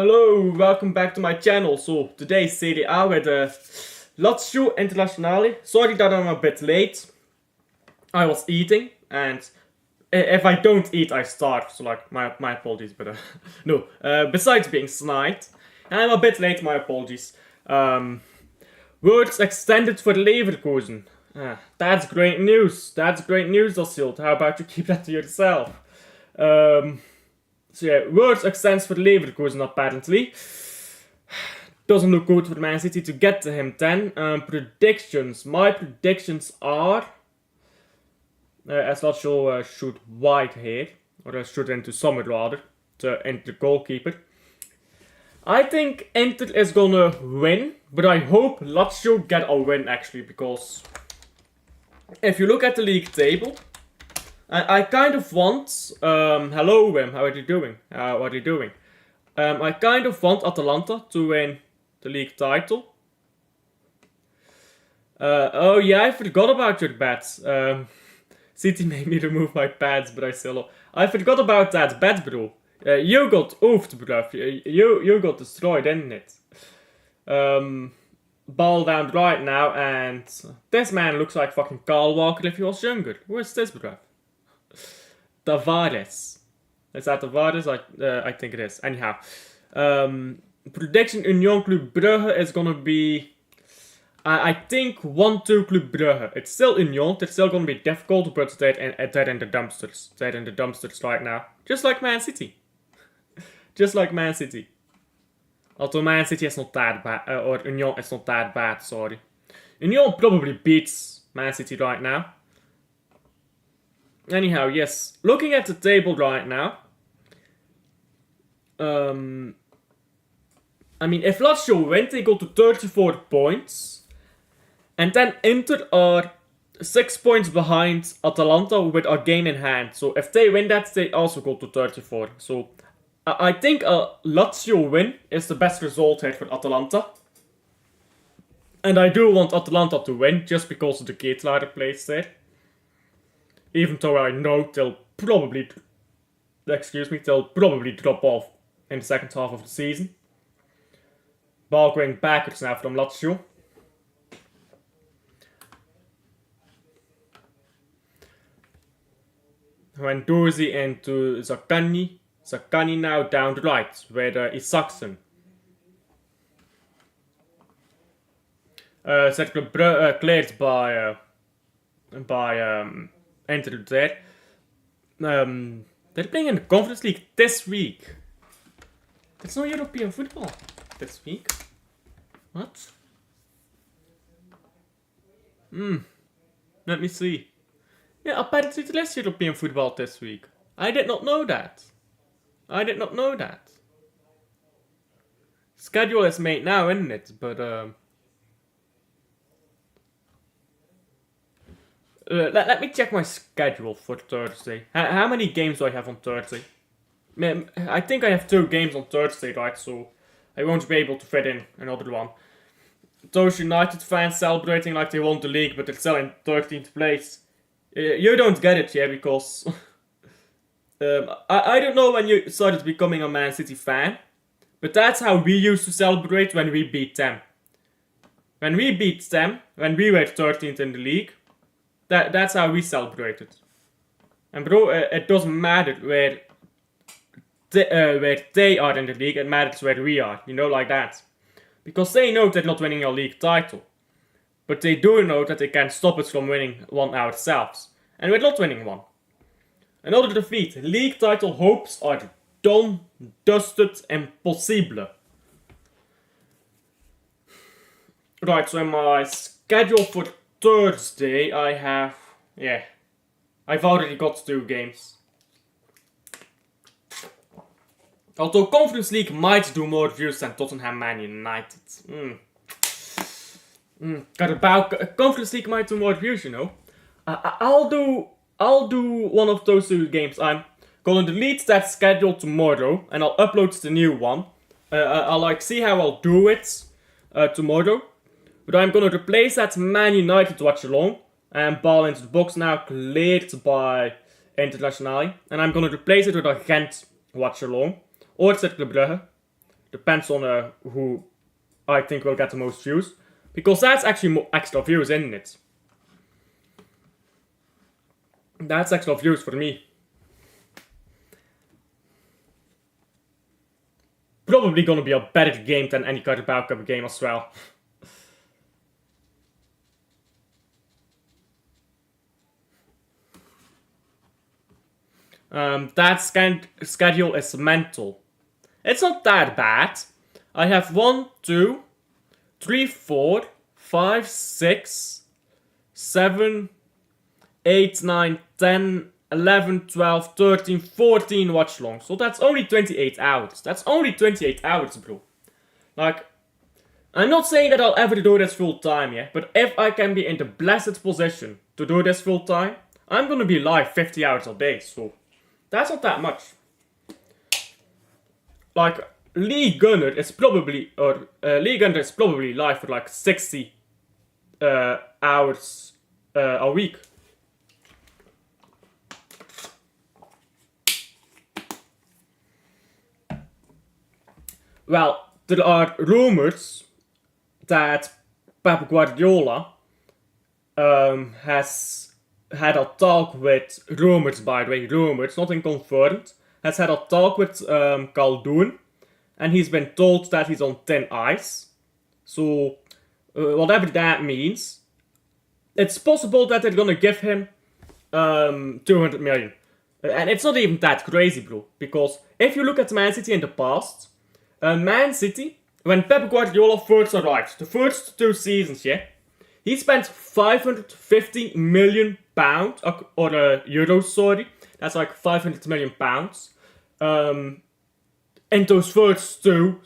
Hello, welcome back to my channel. So, today's Serie A with Lazio Internazionale. Sorry that I'm a bit late. I was eating, and if I don't eat, I starve. So, like, my apologies, but no. Besides being snide, and I'm a bit late, my apologies. Words extended for Leverkusen. That's great news. That's great news, Oshild. How about you keep that to yourself? So yeah, words extends for Leverkusen apparently. Doesn't look good for Man City to get to him then. Predictions. My predictions are... as Lazio shoot wide here. Or shoot into Sommer rather. To enter the goalkeeper. I think Inter is gonna win. But I hope Lazio get a win actually. Because... if you look at the league table... I kind of want, hello Wim, how are you doing? What are you doing? I kind of want Atalanta to win the league title. Oh yeah, I forgot about your bets. City made me remove my pads, but I forgot about that bet, bro. You got oofed, bruv. You got destroyed, didn't it? Ball down right now, and this man looks like fucking Carl Walker if he was younger. Who is this, bruv? Tavares. Is that Tavares? I think it is. Anyhow. Prediction Union Club Brugge is gonna be... I think 1-2 Club Brugge. It's still Union. It's still gonna be difficult, but they're in the dumpsters. They're in the dumpsters right now. Just like Man City. Just like Man City. Although Man City is not that bad. Or Union is not that bad, sorry. Union probably beats Man City right now. Anyhow, yes, looking at the table right now, I mean, if Lazio win, they go to 34 points, and then Inter are 6 points behind Atalanta with a game in hand, so if they win that, they also go to 34, so I think a Lazio win is the best result here for Atalanta, and I do want Atalanta to win, just because of the Keetlaar place there. Even though I know they'll probably drop off in the second half of the season. Ball going backwards now from Lazio. Guendouzi into Zaccagni. Zaccagni now down the right, with Isaacson. Cleared by entered there. They're playing in the Conference League this week. There's no European football this week. What? Let me see. Yeah, apparently there is European football this week. I did not know that. Schedule is made now, isn't it? But let me check my schedule for Thursday. How many games do I have on Thursday? I think I have 2 games on Thursday, right? So I won't be able to fit in another one. Those United fans celebrating like they won the league, but they're still in 13th place. You don't get it, yeah, because... I don't know when you started becoming a Man City fan, but that's how we used to celebrate when we beat them. When we beat them, when we were 13th in the league, that's how we celebrated. And bro, it doesn't matter where they are in the league, it matters where we are, you know, like that. Because they know they're not winning a league title. But they do know that they can stop us from winning one ourselves. And we're not winning one. Another defeat. League title hopes are done, dusted, impossible. Right, so in my schedule for Thursday, I've already got 2 games. Although Conference League might do more views than Tottenham Man United. Conference League might do more views, you know. I'll do one of those 2 games. I'm gonna delete that schedule tomorrow, and I'll upload the new one. I'll see how I'll do it tomorrow. But I'm gonna replace that Man United Watchalong and ball into the box now, cleared by Internazionale. And I'm gonna replace it with a Gent Watchalong or Cercle Brugge. Depends on who I think will get the most views. Because that's actually extra views, isn't it? That's extra views for me. Probably gonna be a better game than any Carabao Cup game as well. That schedule is mental. It's not that bad. I have 1, 2, 3, 4, 5, 6, 7, 8, 9, 10, 11, 12, 13, 14 watchalongs. So that's only 28 hours. That's only 28 hours, bro. Like, I'm not saying that I'll ever do this full time, yeah? But if I can be in the blessed position to do this full time, I'm gonna be live 50 hours a day, so that's not that much. Like, League Gunner is probably live for like 60 hours a week. Well, there are rumors that Pep Guardiola has had a talk with rumors, by the way, rumors, nothing confirmed. Has had a talk with Khaldoon, and he's been told that he's on thin ice. So, whatever that means, it's possible that they're gonna give him 200 million. And it's not even that crazy, bro. Because if you look at Man City in the past, Man City, when Pep Guardiola first arrived, the first 2 seasons, yeah, he spent 550 million pounds, or euros, sorry. That's like 500 million pounds. In those first 2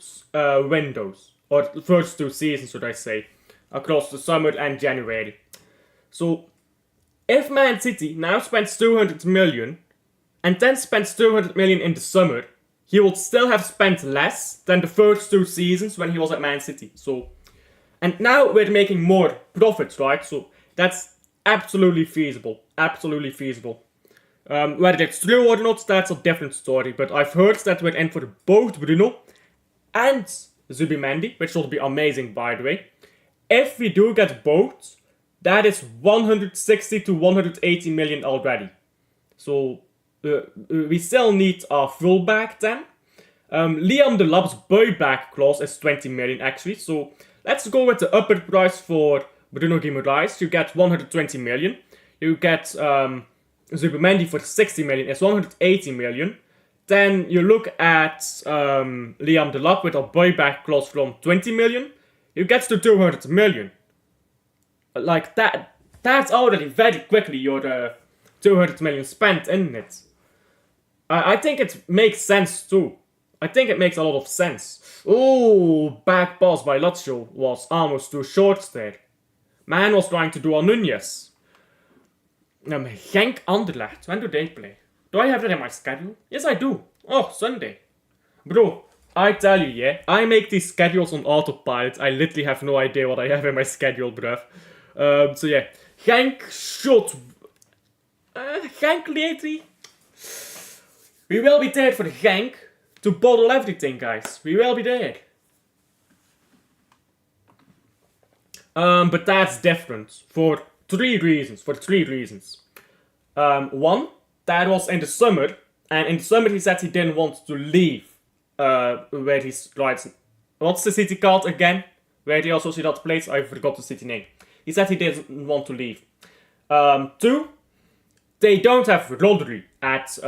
windows, or the first 2 seasons, should I say, across the summer and January. So, if Man City now spends 200 million, and then spends 200 million in the summer, he will still have spent less than the first 2 seasons when he was at Man City. So, and now we're making more profits, right? So, that's absolutely feasible. Absolutely feasible. Whether it's true or not, that's a different story. But I've heard that we're in for both Bruno and Zubimendi, which will be amazing, by the way. If we do get both, that is 160 to 180 million already. So, we still need a fullback then. Liam Delap's buyback clause is 20 million actually. So, let's go with the upper price for Bruno Guimaraes. You get 120 million. You get Zubimendi for 60 million, it's 180 million. Then you look at Liam Delap with a buyback clause from 20 million. You get to 200 million. Like that's already very quickly your 200 million spent, isn't it? I think it makes sense too. I think it makes a lot of sense. Oh, back pass by Lazio was almost too short there. Man was trying to do a Nunez. Genk Anderlecht, when do they play? Do I have that in my schedule? Yes, I do. Oh, Sunday. Bro, I tell you, yeah, I make these schedules on autopilot. I literally have no idea what I have in my schedule, bruv. So yeah, Genk should... Genk lately? We will be there for Genk to bottle everything, guys. We will be there. But that's different for 3 reasons. 1, that was in the summer, and in the summer he said he didn't want to leave where he's right. What's the city called again? Where the Sociedad plays? I forgot the city name. He said he didn't want to leave. 2, they don't have Rodri at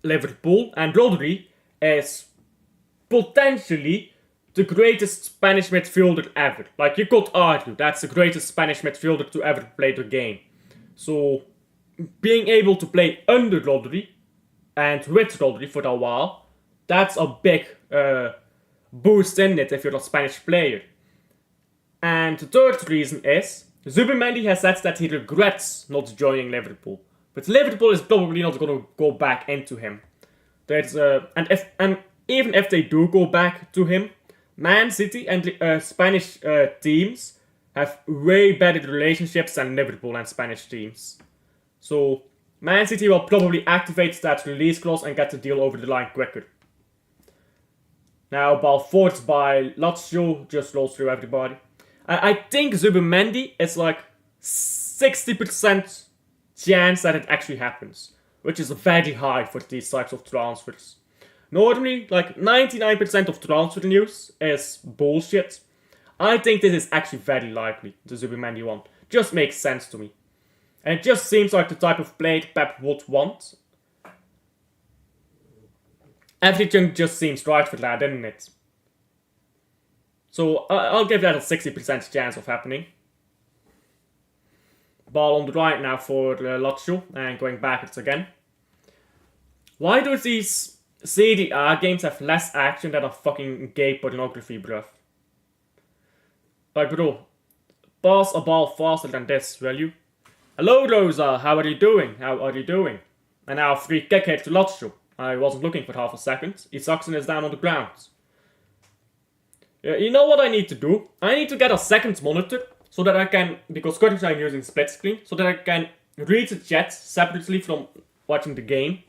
Liverpool, and Rodri is potentially the greatest Spanish midfielder ever. Like, you could argue that's the greatest Spanish midfielder to ever play the game. So, being able to play under Rodri and with Rodri for a while, that's a big boost in it if you're a Spanish player. And the third reason is, Zubimendi has said that he regrets not joining Liverpool. But Liverpool is probably not going to go back into him. And even if they do go back to him, Man City and Spanish teams have way better relationships than Liverpool and Spanish teams. So, Man City will probably activate that release clause and get the deal over the line quicker. Now ball forced by Lazio, just rolls through everybody. I think Zubimendi is like 60% chance that it actually happens, which is very high for these types of transfers. Normally, like 99% of transfer news is bullshit. I think this is actually very likely, the Zubimendi one. Just makes sense to me. And it just seems like the type of player Pep would want. Everything just seems right for that, doesn't it? So I'll give that a 60% chance of happening. Ball on the right now for Lazio, and going backwards again. Why do these Serie A games have less action than a fucking gay pornography, bruv? Like, bro, pass a ball faster than this, will you? Hello, Rosa, how are you doing? How are you doing? And now a free kick here to Lazio. I wasn't looking for half a second. Isaacson is down on the ground. You know what I need to do? I need to get a second monitor so that I can, because currently I'm using split screen, so that I can read the chat separately from watching the game.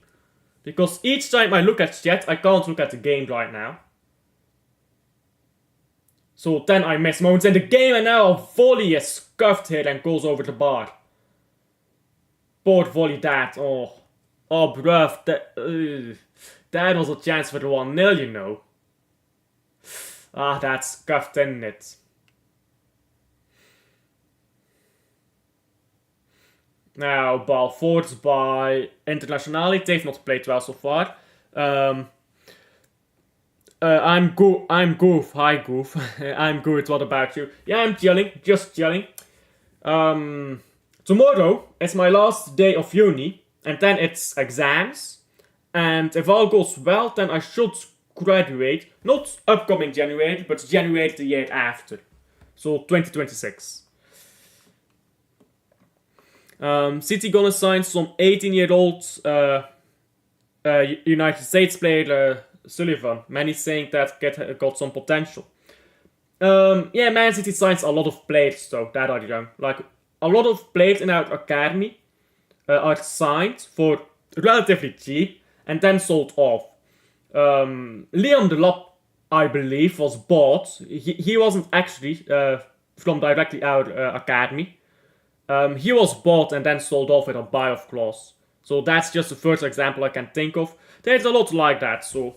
Because each time I look at chat, I can't look at the game right now. So then I miss moments in the game, and now a volley is scuffed here and goes over the bar. Poor volley that. Oh, bruv, that was a chance for the 1-0, you know. Ah, that's scuffed in it. Now, ball forced by Internazionale. They've not played well so far. I'm Goof. Hi, Goof. I'm good. What about you? Yeah, I'm chilling. Just chilling. Tomorrow is my last day of uni, and then it's exams. And if all goes well, then I should graduate. Not upcoming January, but January the year after. So 2026. City gonna sign some 18-year-old United States player Sullivan. Many saying that got some potential. Yeah, Man City signs a lot of players though, that I know. Like, a lot of players in our academy are signed for relatively cheap and then sold off. Leon Delap, I believe, was bought. He wasn't actually from directly our academy. He was bought and then sold off with a buy-off clause. So that's just the first example I can think of. There's a lot like that. So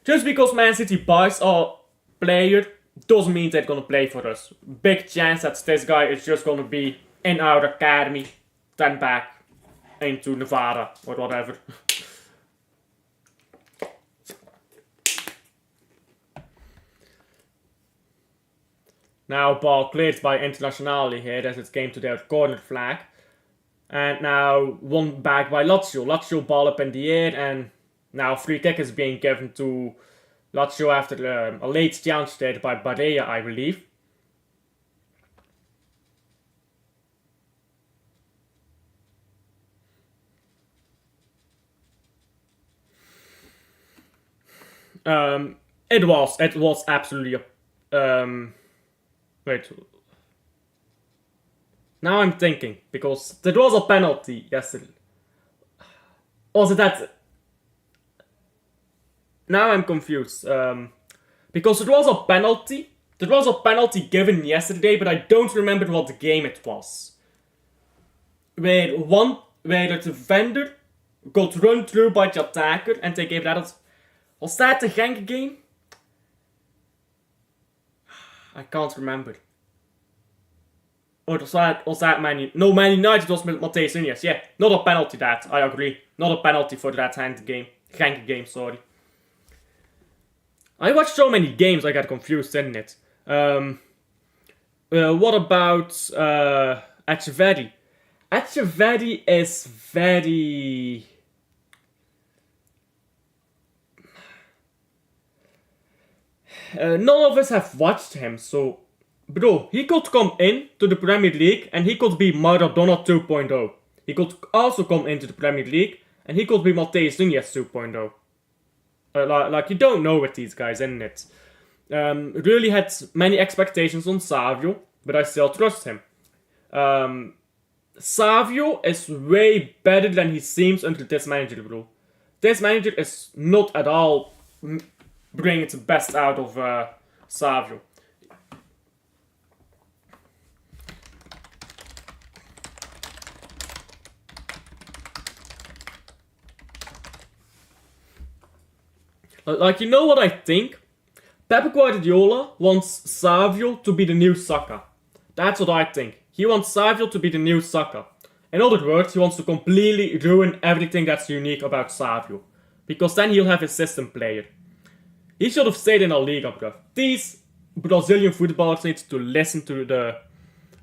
just because Man City buys a player doesn't mean they're gonna play for us. Big chance that this guy is just gonna be in our academy, then back into Nevada or whatever. Now ball cleared by Internazionale here as it came to their corner flag. And now won back by Lazio. Lazio ball up in the air, and now free kick is being given to Lazio after a late challenge there by Barea, I believe. It was absolutely wait. Now I'm thinking, because there was a penalty yesterday. Was it that? Now I'm confused. Because there was a penalty. There was a penalty given yesterday, but I don't remember what the game it was. Where the defender got run through by the attacker and they gave that as... Was that the Genk game? I can't remember. Or was that Man United? No, Man United was with Matthäus Nunes. Yeah, not a penalty that, I agree. Not a penalty for that Genk game, sorry. I watched so many games I got confused, didn't it? What about Echeverri? Echeverri is very... none of us have watched him, so... Bro, he could come in to the Premier League and he could be Maradona 2.0. He could also come into the Premier League and he could be Matthäus Nunes 2.0. Like, you don't know with these guys, isn't it? Really had many expectations on Savio, but I still trust him. Savio is way better than he seems under this manager, bro. This manager is not at all bringing the best out of Savio. Like, you know what I think? Pep Guardiola wants Savio to be the new Saka. That's what I think. He wants Savio to be the new Saka. In other words, he wants to completely ruin everything that's unique about Savio. Because then he'll have a system player. He should have stayed in La Liga, bro. These Brazilian footballers need to listen to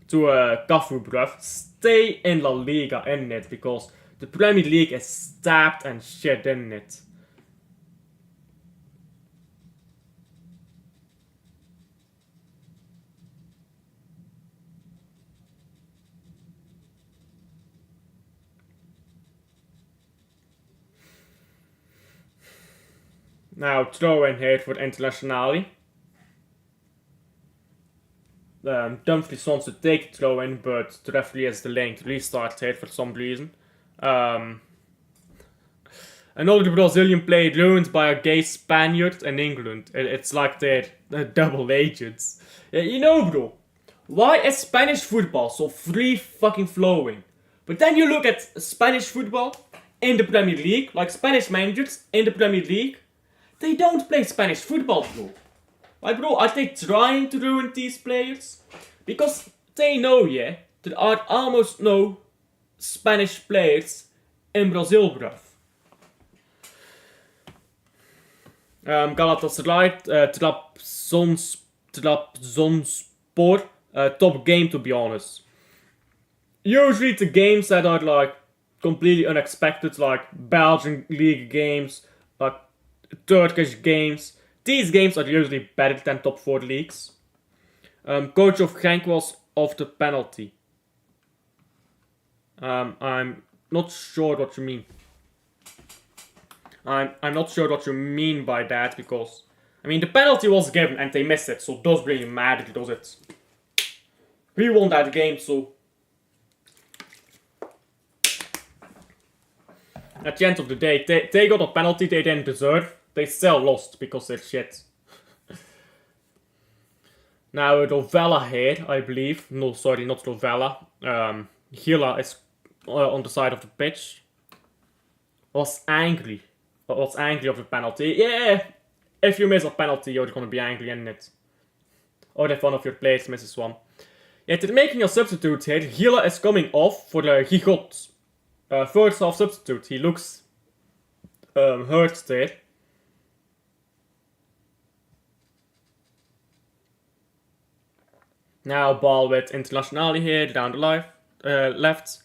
Cafu, bro. Stay in La Liga, in it, because the Premier League is stabbed and shit, in it. Now throw in here for Internazionale. Dumfries wants to take the throw in, but the referee is delaying the restart here for some reason. Another Brazilian player ruined by a gay Spaniard in England. It's like they're double agents. You know, bro, why is Spanish football so free fucking flowing? But then you look at Spanish football in the Premier League, like Spanish managers in the Premier League, they don't play Spanish football, bro. Like, bro, are they trying to ruin these players? Because they know, yeah, there are almost no Spanish players in Brazil, bruv. Galatasaray, Trabzonspor, top game, to be honest. Usually the games that are like completely unexpected, like Belgian league games, like Turkish games, these games are usually better than top 4 leagues. Coach of Genk was off the penalty. I'm not sure what you mean. I'm not sure what you mean by that, because I mean the penalty was given and they missed it, so it does really matter, does it? We won that game, so at the end of the day, they got a penalty they didn't deserve. They still lost because they're shit. Now Rovella here, I believe. No, sorry, not Rovella. Gila is on the side of the pitch. Was angry of the penalty. Yeah, if you miss a penalty, you're gonna be angry, isn't it? Or if one of your players misses one. Yeah, they're making a substitute here. Gila is coming off for the Gigot. First half substitute. He looks hurt there. Now ball with Internazionale here, down the left.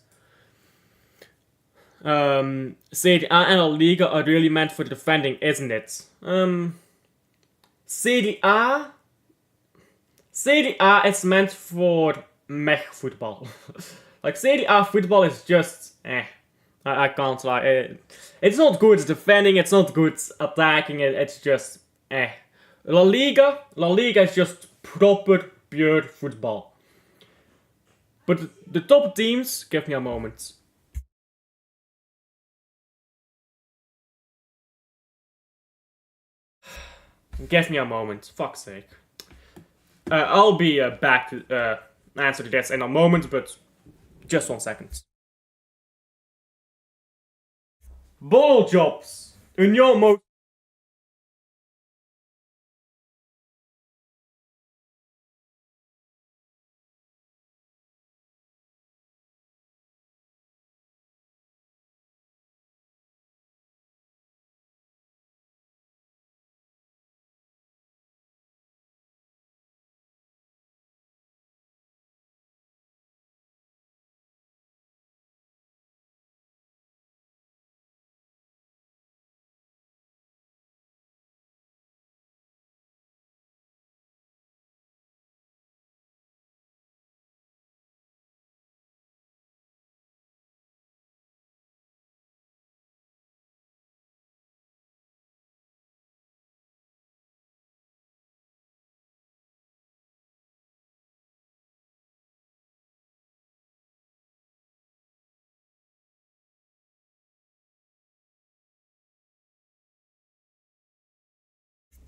Serie A and La Liga are really meant for defending, isn't it? Serie A is meant for mech football. Like, Serie A football is just I can't lie. It's not good defending, it's not good attacking, it's just La Liga is just proper, pure football. But the top teams, give me a moment. Give me a moment, fuck's sake. I'll be back to answer this in a moment, but just 1 second. Ball jobs! Union most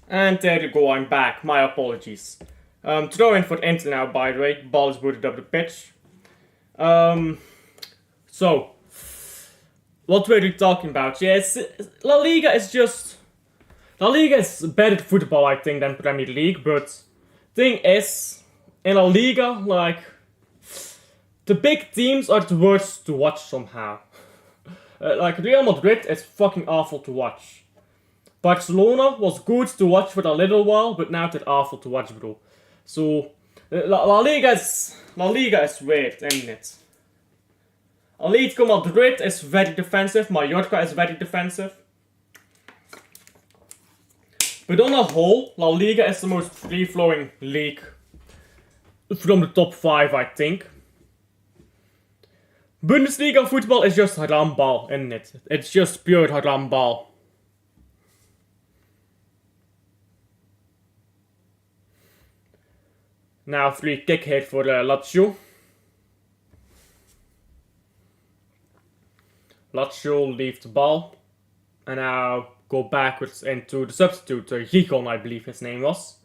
And there you go, I'm back. My apologies. Throw in for Inter now, by the way. Ball is booted up the pitch. So, what were we talking about? Yes, La Liga is just... La Liga is better football, I think, than Premier League, but... Thing is, in La Liga, like... The big teams are the worst to watch somehow. Like, Real Madrid is fucking awful to watch. Barcelona was good to watch for a little while, but now they're awful to watch, bro. So, La Liga is weird, isn't it? Atletico Madrid is very defensive, Mallorca is very defensive. But on a whole, La Liga is the most free-flowing league from the top 5, I think. Bundesliga football is just harambal, isn't it? It's just pure harambal. Now free kick here for Lazio. Lazio leave the ball. And now go backwards into the substitute, Gigon, I believe his name was.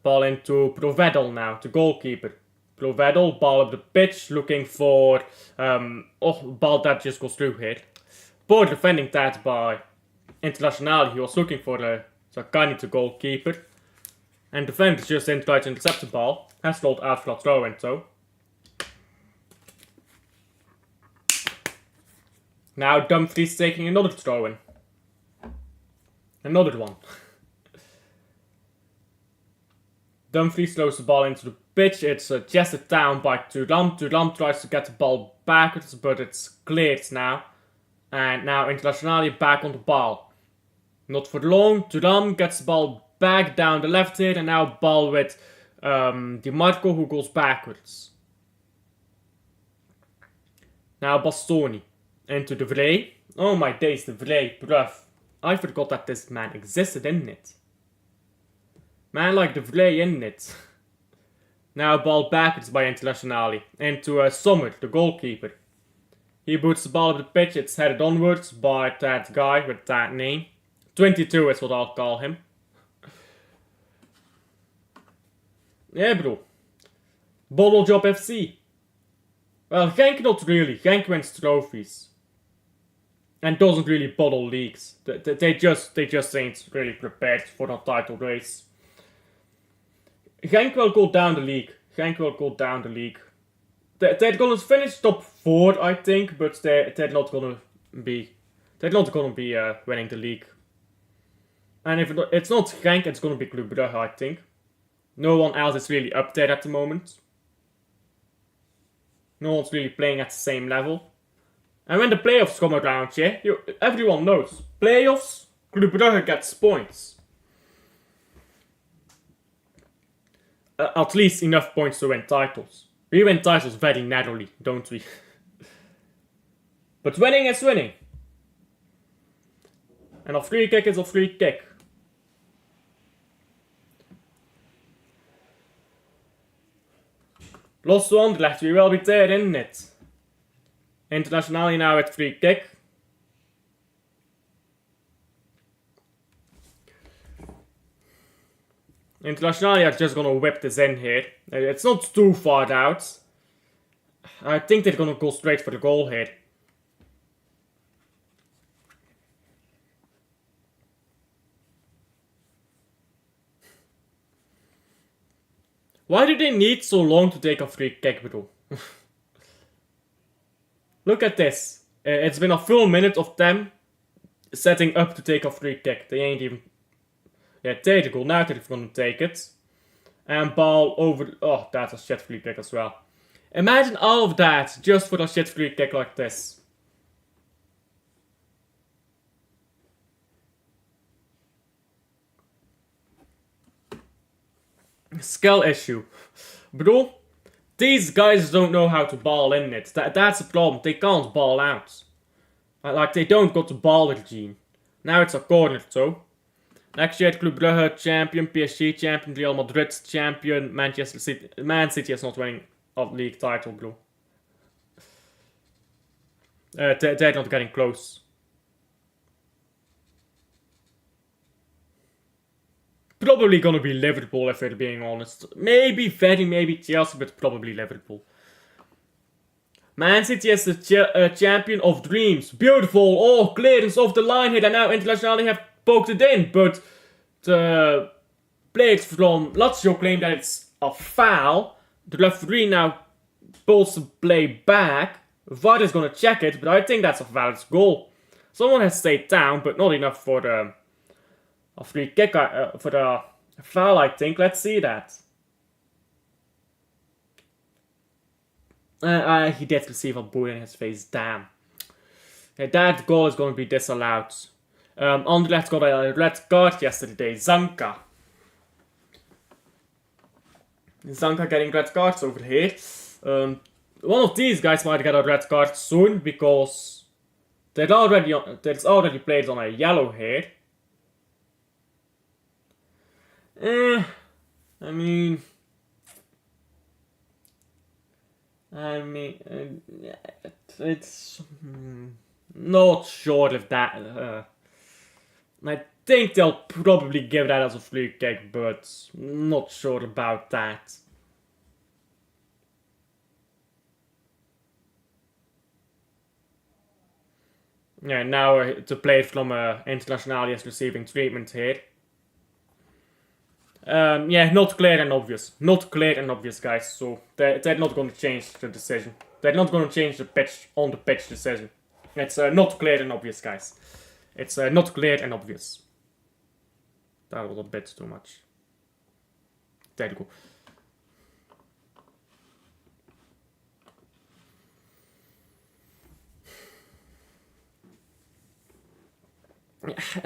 Ball into Provedel now, the goalkeeper. Provedel, ball up the pitch, looking for... ball that just goes through here. Poor defending that by Internazionale. He was looking for Zaccani, the goalkeeper. And defenders just didn't try to intercept the ball. Has rolled out for a throw-in, so. Now Dumfries taking another throw-in. Another one. Dumfries throws the ball into the pitch. It's chested down by Thuram. Thuram tries to get the ball backwards, but it's cleared now. And now Internazionale back on the ball. Not for long. Thuram gets the ball back down the left here, and now ball with Di Marco, who goes backwards. Now Bastoni into De Vrij. Oh my days, De Vrij, bruv. I forgot that this man existed, didn't it? Man like De Vrij, isn't it? Now ball backwards by Internazionale into Sommer, the goalkeeper. He boots the ball up the pitch. It's headed onwards by that guy with that name. 22 is what I'll call him. Yeah, bro. Bottle Job FC. Well, Genk not really. Genk wins trophies. And doesn't really bottle leagues. They just ain't really prepared for a title race. Genk will go down the league. Genk will go down the league. They're gonna finish top 4, I think, but they're not gonna be winning the league. And if it's not Genk, it's gonna be Club Brugge, I think. No one else is really up there at the moment. No one's really playing at the same level. And when the playoffs come around, yeah, everyone knows. Playoffs, Club Brugge gets points. At least enough points to win titles. We win titles very narrowly, don't we? But winning is winning. And a free kick is a free kick. Lost to Anderlecht, we will be there, isn't it? Internazionale now with free kick. Internazionale are just gonna whip this in here. It's not too far out. I think they're gonna go straight for the goal here. Why do they need so long to take a free kick, bro? Look at this. It's been a full minute of them setting up to take a free kick. They ain't even... Yeah, there you go. Now they're gonna take it. And ball over... Oh, that's a shit free kick as well. Imagine all of that just for a shit free kick like this. Skill issue. Bro, these guys don't know how to ball in it. That's the problem. They can't ball out. Like, they don't got the baller gene. Now it's a corner, so. Next year, Club Brugge champion, PSG champion, Real Madrid champion, Manchester City. Man City is not winning a league title, bro. They're not getting close. Probably gonna be Liverpool if we're being honest. Maybe maybe Chelsea, but probably Liverpool. Man City is the champion of dreams. Beautiful. Oh, clearance off the line here. And now Internazionale have poked it in. But the players from Lazio claim that it's a foul. The referee now pulls the play back. VAR is gonna check it, but I think that's a valid goal. Someone has stayed down, but not enough for the a free kick, for the foul, I think. Let's see that. He did receive a boot in his face, damn. That goal is going to be disallowed. Anderlecht got a red card yesterday, Zanka. Zanka getting red cards over here. One of these guys might get a red card soon, because there's already played on a yellow here. I mean, it's not sure if that. I think they'll probably give that as a free kick, but not sure about that. Yeah, now the player from Internazionale is receiving treatment here. Yeah, not clear and obvious. Not clear and obvious, guys. So they're not going to change the decision. They're not going to change the pitch on the pitch decision. It's not clear and obvious, guys. It's not clear and obvious. That was a bit too much. There you go.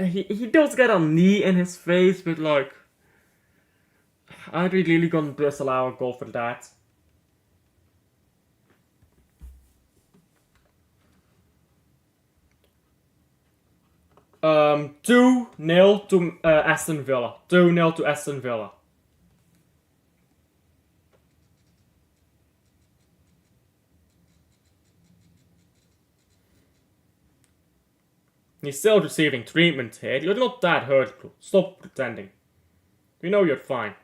He does get a knee in his face, but like, are we really gonna disallow a goal for that? Um, 2-0 to Aston Villa. 2-0 to Aston Villa. He's still receiving treatment here. You're not that hurt, bro. Stop pretending. We know you're fine.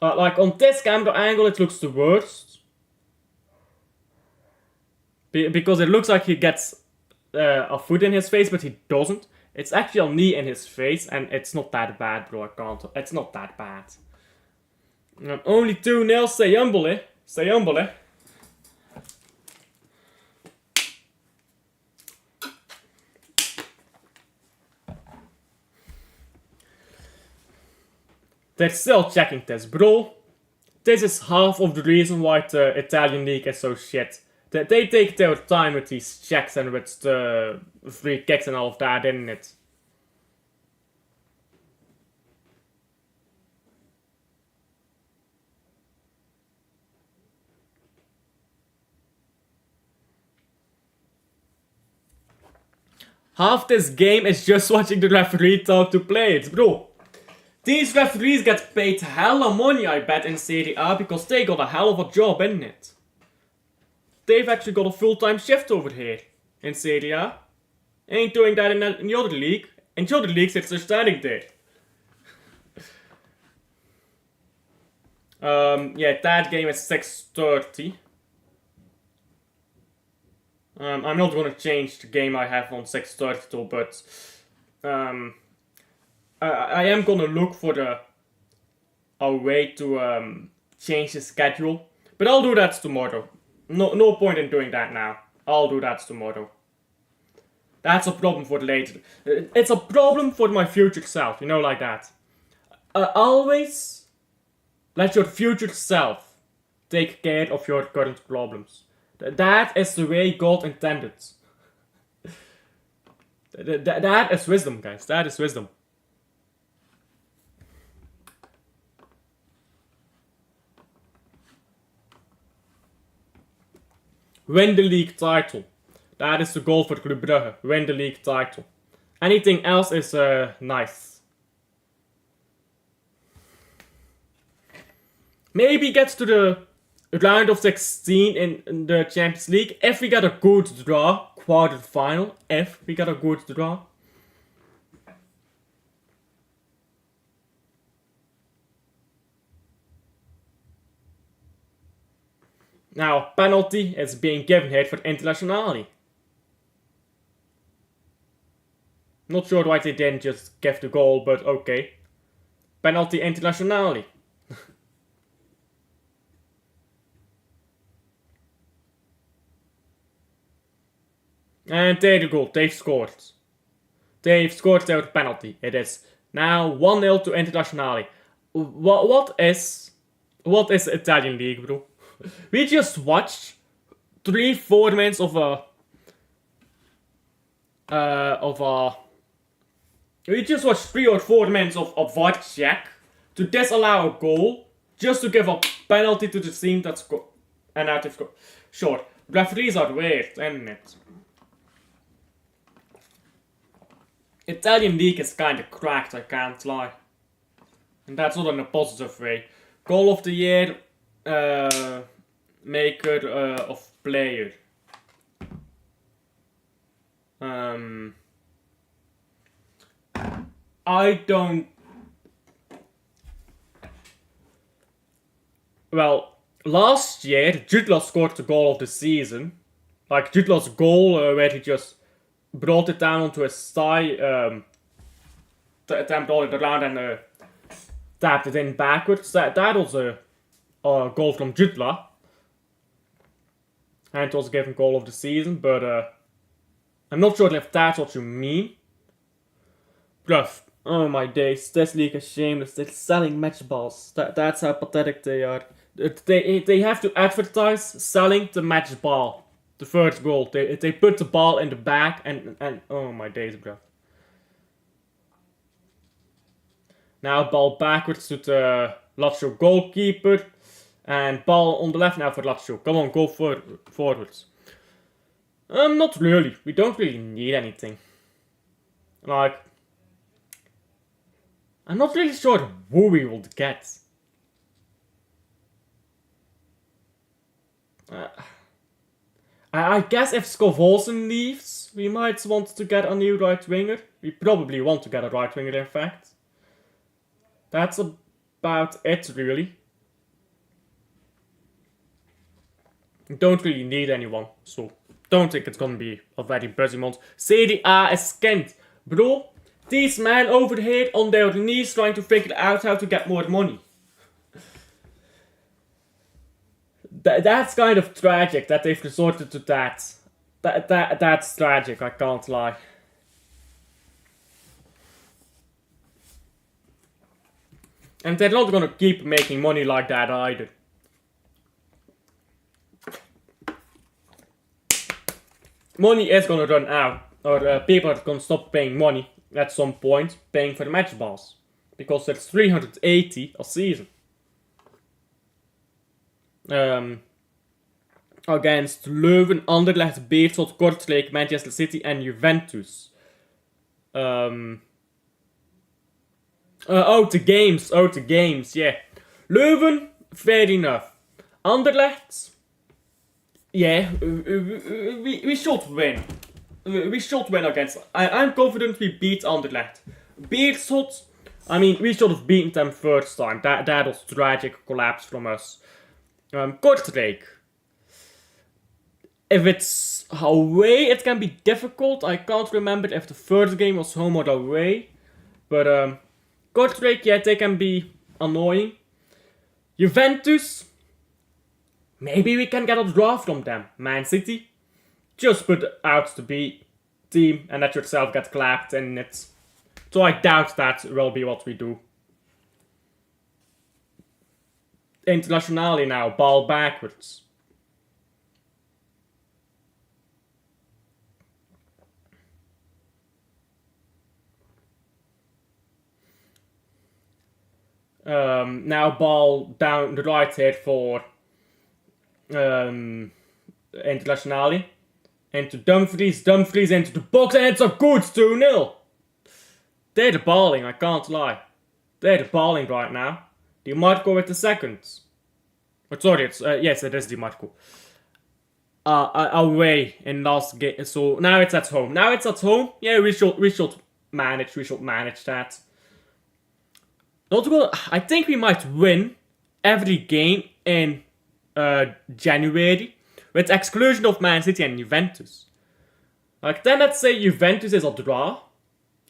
Like on this camera angle, it looks the worst. Because it looks like he gets a foot in his face, but he doesn't. It's actually a knee in his face, and it's not that bad, bro. I can't. It's not that bad. Only 2-0. Stay humble, eh? Stay humble, eh? They're still checking this, bro. This is half of the reason why the Italian league is so shit. They take their time with these checks and with the free kicks and all of that, isn't it? Half this game is just watching the referee talk to players, bro. These referees get paid hella money, I bet, in Serie A, because they got a hell of a job, innit it? They've actually got a full-time shift over here in Serie A. Ain't doing that in the other league. In the other leagues, it's just standing there. Yeah, that game is 6:30. I'm not gonna change the game I have on 6:30 though, but I am gonna look for a way to change the schedule, but I'll do that tomorrow. No point in doing that now. I'll do that tomorrow. That's a problem for later. It's a problem for my future self, you know, like that. Always let your future self take care of your current problems. That is the way God intended. That is wisdom, guys. That is wisdom. Win the league title. That is the goal for Club Brugge. Win the league title. Anything else is nice. Maybe gets to the round of 16 in the Champions League. If we get a good draw, quarter final. If we get a good draw. Now, a penalty is being given here for Internazionale. Not sure why they didn't just give the goal, but okay. Penalty Internazionale. And there you go, they've scored. They've scored their penalty. It is now 1-0 to Internazionale. What is Italian League, bro? We just watched 3-4 minutes of we just watched 3 or 4 minutes of Watchalong to disallow a goal just to give a penalty to the team that's and out of score. Sure, referees are weird, isn't it? Italian League is kinda cracked, I can't lie. And that's not in a positive way. Goal of the year, maker of player. I don't. Well, last year, Jutla scored the goal of the season. Like Jutla's goal, where he just brought it down onto his thigh, attempted all it around and tapped it in backwards. That was a goal from Jutla. And it was given goal of the season, but I'm not sure if that's what you mean. Bruv, oh my days, this league is shameless. They're selling match balls. That's how pathetic they are. They have to advertise selling the match ball. The first goal. They put the ball in the back and oh my days, bruv. Now ball backwards to the Lazio goalkeeper. And ball on the left now for Lazio. Come on, go forwards. Not really. We don't really need anything. Like, I'm not really sure who we will get. I guess if Scovolsen leaves, we might want to get a new right winger. We probably want to get a right winger, in fact. That's about it, really. Don't really need anyone, so don't think it's gonna be a very busy month. Serie A is skint. Bro, these men over here on their knees trying to figure out how to get more money. That's kind of tragic that they've resorted to that. That's tragic, I can't lie. And they're not gonna keep making money like that either. Money is gonna run out, or people are gonna stop paying money at some point, paying for the match balls. Because it's 380 a season. Against Leuven, Anderlecht, Beerschot, Kortrijk, Manchester City and Juventus. The games, yeah. Leuven, fair enough. Anderlecht, yeah, we should win. We should win against. I'm confident we beat Anderlecht. Beerschot, I mean, we should have beaten them first time. That was tragic collapse from us. Kortrijk. If it's away, it can be difficult. I can't remember if the first game was home or away. But Kortrijk, yeah, they can be annoying. Juventus. Maybe we can get a draw from them. Man City. Just put out the B team and let yourself get clapped in it. So I doubt that will be what we do. Internazionale now, ball backwards. Now ball down the right here for Internazionale. Into Dumfries into the box, and it's a good 2-0. They're the balling, I can't lie. They're the balling right now. Di Marco with the seconds. But sorry, it's yes, it is Di Marco. Away in last game, so now it's at home. Yeah, we should manage that. Not good. I think we might win every game in January, with exclusion of Man City and Juventus. Like, then let's say Juventus is a draw,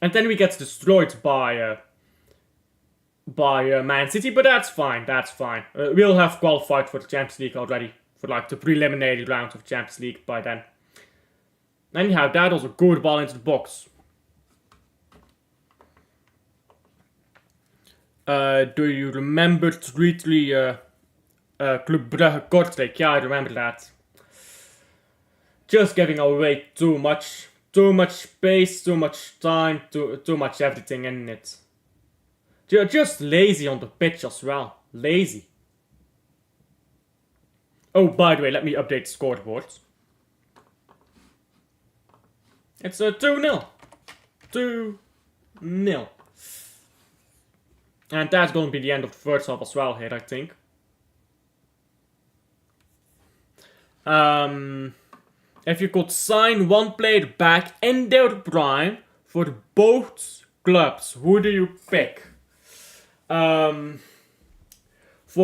and then we get destroyed by Man City, but that's fine, that's fine. We'll have qualified for the Champions League already, for like the preliminary round of Champions League by then. Anyhow, that was a good ball into the box. Do you remember 3-3 Club Brugge Kortrijk? Yeah, I remember that. Just giving away too much space, too much time, too much everything in it. Just lazy on the pitch as well. Lazy. Oh, by the way, let me update the scoreboard. It's 2-0. 2-0. And that's going to be the end of the first half as well here, I think. If you could sign one player back in their prime for both clubs, who do you pick? For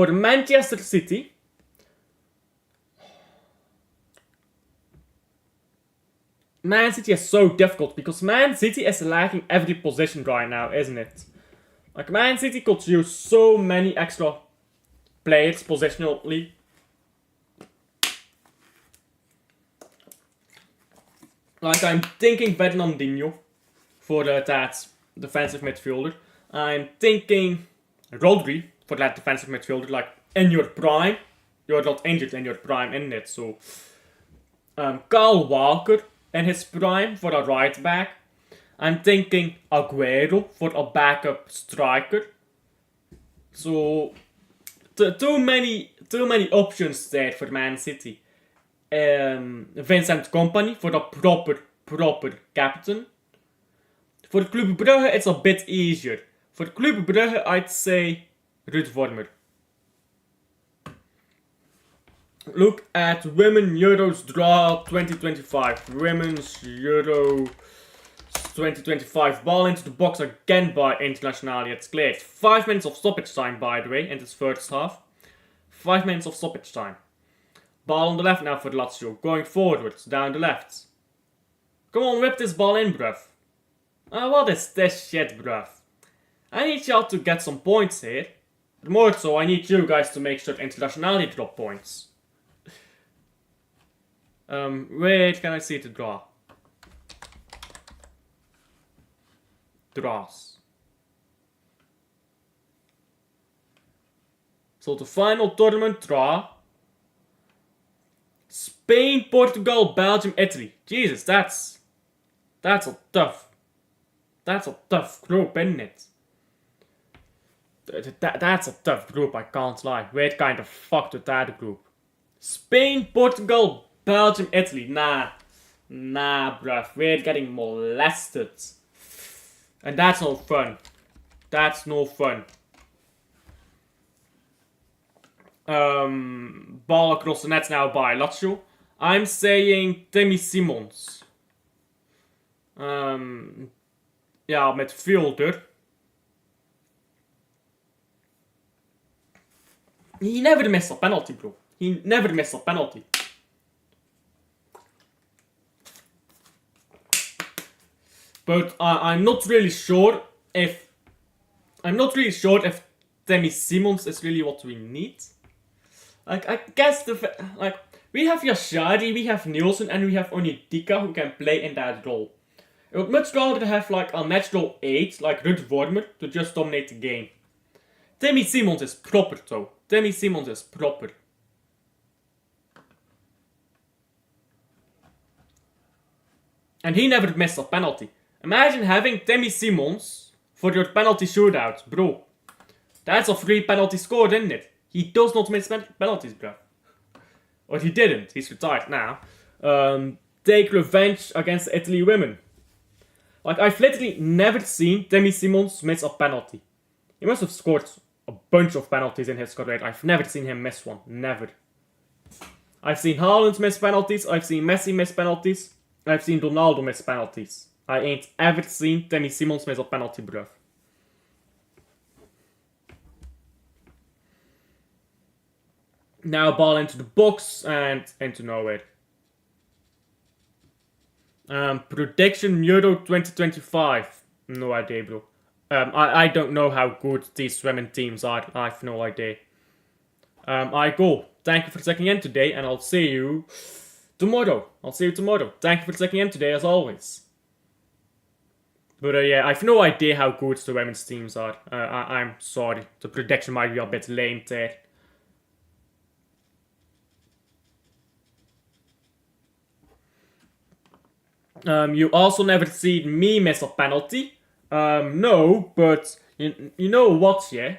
Manchester City, Man City is so difficult because Man City is lacking every position right now, isn't it? Like, Man City could use so many extra players positionally. Like, I'm thinking Fernandinho for that defensive midfielder. I'm thinking Rodri for that defensive midfielder. Like, in your prime, you're not injured in your prime, isn't it? So, Kyle Walker in his prime for a right back. I'm thinking Aguero for a backup striker. So, too many options there for Man City. Vincent Kompany for a proper captain. For Club Brugge, it's a bit easier. For Club Brugge, I'd say Ruud Vormer. Look at Women Euros Draw 2025. Women's Euro 2025. Ball into the box again by Internazionale. It's cleared. 5 minutes of stoppage time, by the way, in this first half. 5 minutes of stoppage time. Ball on the left now for Lazio. Going forwards, down the left. Come on, whip this ball in, bruv. What is this shit, bruv? I need y'all to get some points here. But more so, I need you guys to make sure Internazionale drop points. Where can I see the draw? Draws. So the final tournament draw. Spain, Portugal, Belgium, Italy. Jesus, that's a tough group, isn't it? That's a tough group, I can't lie. We're kind of fucked with that group. Spain, Portugal, Belgium, Italy. Nah, bruv. We're getting molested. And that's no fun. That's no fun. Ball across the net now by Lazio. I'm saying Timmy Simons. Ja, midfielder. He never missed a penalty, bro. He never missed a penalty. But I'm not really sure if Timmy Simons is really what we need. Like, I guess we have Yashari, we have Nielsen, and we have Onyedika who can play in that role. I would much rather have like a natural 8, like Ruud Vormer, to just dominate the game. Timmy Simons is proper though. Timmy Simons is proper. And he never missed a penalty. Imagine having Timmy Simons for your penalty shootout, bro. That's a free penalty scored, isn't it? He does not miss penalties, bro. Or he didn't. He's retired now. Take revenge against the Italy women. Like, I've literally never seen Timmy Simons miss a penalty. He must have scored a bunch of penalties in his career. I've never seen him miss one. Never. I've seen Haaland miss penalties. I've seen Messi miss penalties. I've seen Ronaldo miss penalties. I ain't ever seen Timmy Simons miss a penalty, bruv. Now ball into the box and into nowhere. Prediction Euro 2025. No idea, bro. I don't know how good these women teams are. I have no idea. I go. Thank you for checking in today, and I'll see you tomorrow. Thank you for checking in today, as always. But yeah, I have no idea how good the women's teams are. I'm sorry. The prediction might be a bit lame there. You also never seen me miss a penalty. No, but you know what, yeah?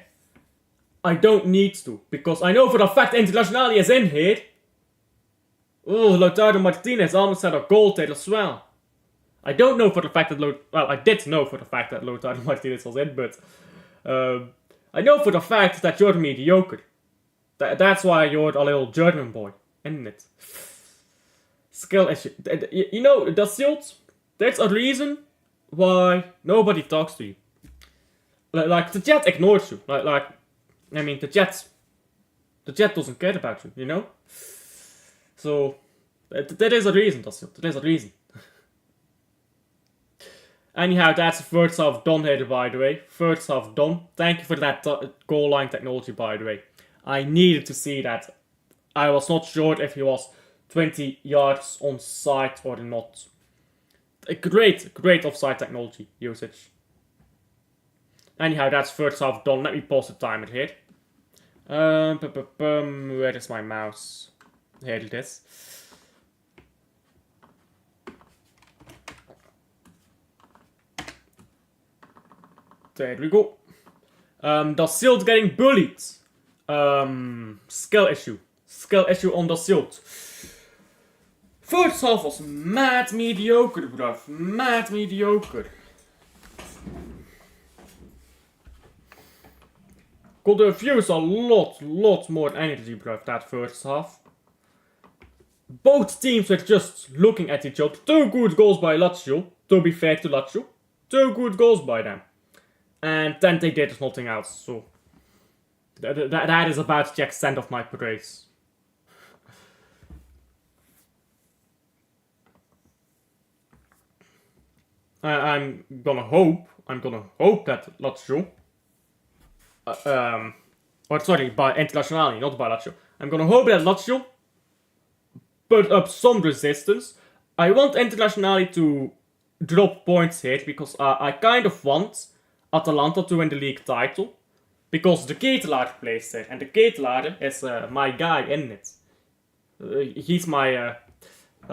I don't need to, because I know for a fact Internazionale is in here. Oh, Lautaro Martinez almost had a goal there as well. I don't know for the fact that I did know for the fact that Lautaro Martinez was in, but I know for the fact that you're mediocre. That's why you're a little German boy, isn't it? Skill issue. You know, there's a reason why nobody talks to you. Like the Jet ignores you. I mean, the Jet doesn't care about you, you know? So, there is a reason, there is a reason. Anyhow, that's the first half done here, by the way. First half done. Thank you for that goal line technology, by the way. I needed to see that. I was not sure if he was 20 yards on side or not. A great offside technology usage. Anyhow, that's first half done. Let me pause the timer here. Where is my mouse? Here it is. There we go. Das Silt getting bullied. Skill issue on the Silt. First half was mad mediocre, bruv. Mad mediocre. Could have used a lot more energy, bruv, that first half. Both teams were just looking at each other. 2 good goals by Lazio, to be fair to Lazio. 2 good goals by them. And then they did nothing else, so that is about the extent of my praise. I'm gonna hope that Lazio, by Internazionale, not by Lazio. I'm gonna hope that Lazio put up some resistance. I want Internazionale to drop points here, because I kind of want Atalanta to win the league title, because the Ketelaar plays there, and the Ketelaar is my guy, isn't it? He's my,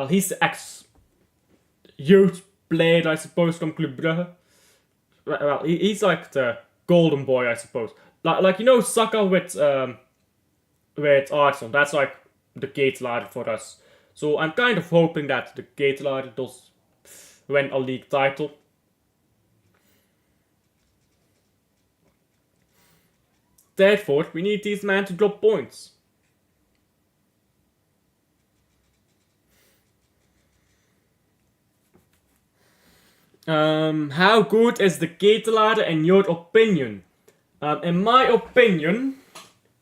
he's the ex-youth player, I suppose, from Club Brugge. Well, he's like the golden boy, I suppose. Like you know, Saka with Arsenal, that's like the Ketelaar for us. So I'm kind of hoping that the Ketelaar does win a league title. Therefore, we need these men to drop points. How good is the Ketelaar in your opinion? In my opinion,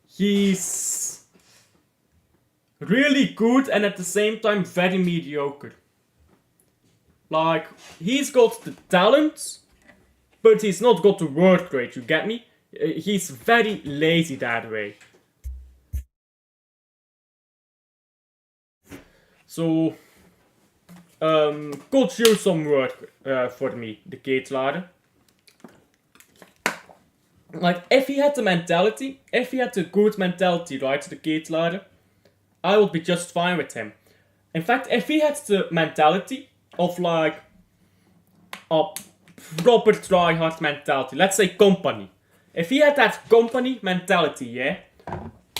he's really good and at the same time very mediocre. Like, he's got the talent, but he's not got the work rate, you get me? He's very lazy that way. So, could use some work for me, the Ketelaar. Like, if he had the mentality, if he had the good mentality, right, the Ketelaar, I would be just fine with him. In fact, if he had the mentality of like a proper try-hard mentality, let's say company. If he had that company mentality, yeah,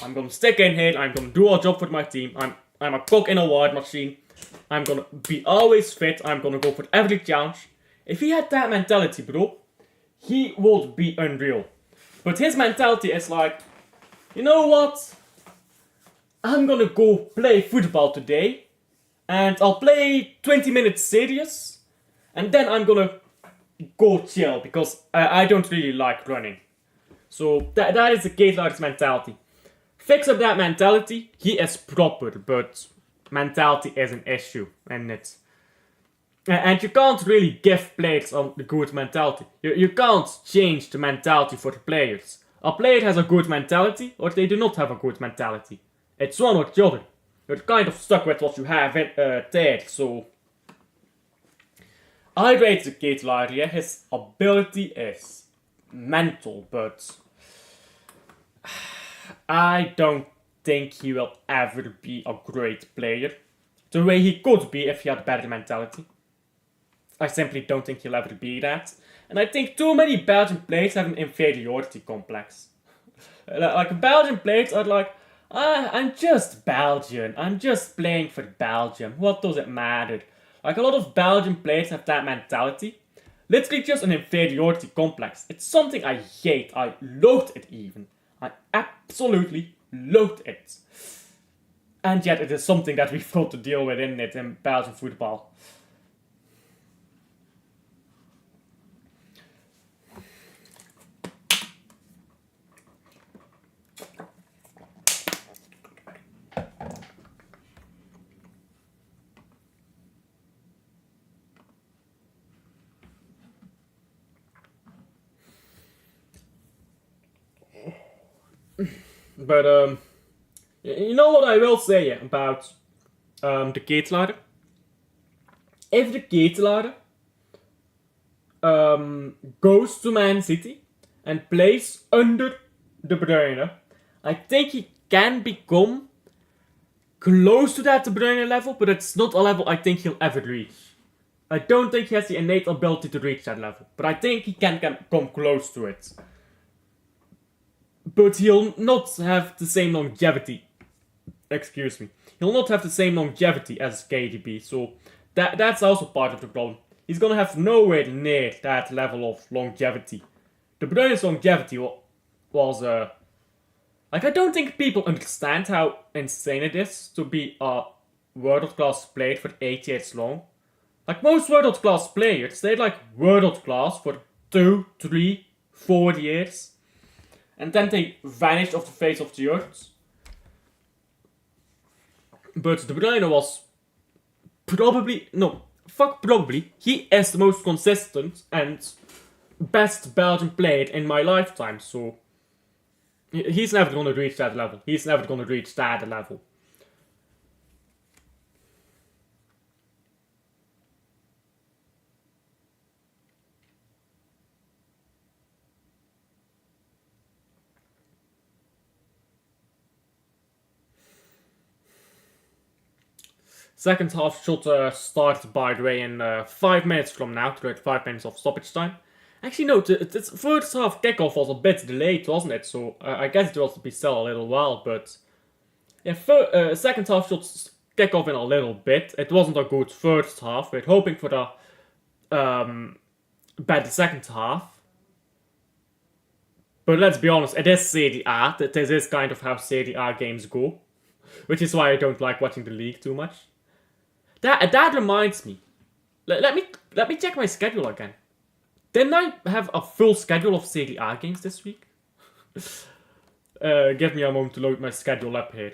I'm gonna stick in here, I'm gonna do a job for my team, I'm a cook in a war machine, I'm gonna be always fit, I'm gonna go for every challenge. If he had that mentality, bro, he would be unreal. But his mentality is like, you know what? I'm gonna go play football today, and I'll play 20 minutes serious, and then I'm gonna go chill, because I don't really like running. So that is the Ketelaar's mentality. Fix up that mentality. He is proper, but mentality is an issue, and it's. And you can't really give players a good mentality. You can't change the mentality for the players. A player has a good mentality, or they do not have a good mentality. It's one or the other. You're kind of stuck with what you have in, there, so... I rate the Ketelaar. His ability is mental, but... I don't think he will ever be a great player. The way he could be if he had better mentality. I simply don't think he'll ever be that. And I think too many Belgian players have an inferiority complex. Like, Belgian players are like, I'm just Belgian. I'm just playing for Belgium. What does it matter? Like, a lot of Belgian players have that mentality. Literally just an inferiority complex. It's something I hate. I loathe it even. I absolutely loathe it. And yet it is something that we've got to deal with in Belgian football. But, you know what I will say about the Ketelaar? If the Ketelaar goes to Man City and plays under De Bruyne, I think he can become close to that De Bruyne level, but it's not a level I think he'll ever reach. I don't think he has the innate ability to reach that level, but I think he can come close to it. But he'll not have the same longevity. Excuse me. He'll not have the same longevity as KDB, so that's also part of the problem. He's gonna have nowhere near that level of longevity. De Bruyne's longevity was like, I don't think people understand how insane it is to be a world-class player for 8 years long. Like, most world-class players, they're like world-class for 2, 3, 4 years. And then they vanish off the face of the earth. But De Bruyne was probably... He is the most consistent and best Belgian player in my lifetime. So he's never going to reach that level. He's never going to reach that level. Second half should start, by the way, in 5 minutes from now, to 5 minutes of stoppage time. Actually, no, the first half kickoff was a bit delayed, wasn't it? So I guess it will be still a little while, but... Yeah, second half should kick off in a little bit. It wasn't a good first half. We're hoping for the better second half. But let's be honest, it is Serie A. This is kind of how Serie A games go. Which is why I don't like watching the league too much. That reminds me. Let me check my schedule again. Didn't I have a full schedule of Serie A games this week? Give me a moment to load my schedule up here.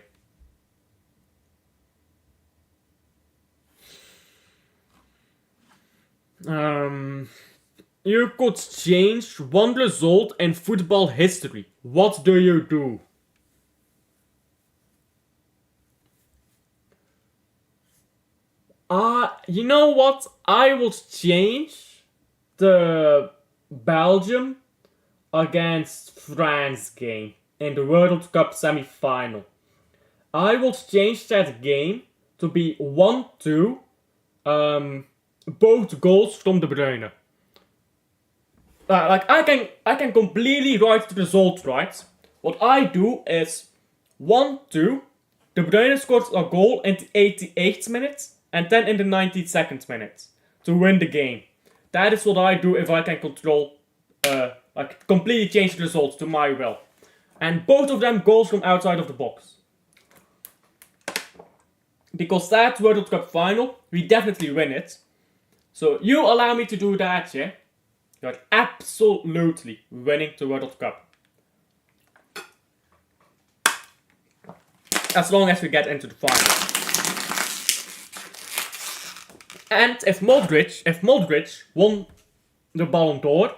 You could change one result in football history. What do you do? You know what? I will change the Belgium against France game in the World Cup semi-final. I will change that game to be 1-2, both goals from De Bruyne. Like, I can completely write the result right. What I do is 1-2, De Bruyne scores a goal in the 88th minute and then in the 92nd minute to win the game. That is what I do if I can control, like, completely change the results to my will. And both of them goals from outside of the box. Because that World Cup final, we definitely win it. So you allow me to do that, yeah? You're absolutely winning the World Cup. as long as we get into the final. And if Modric won the Ballon d'Or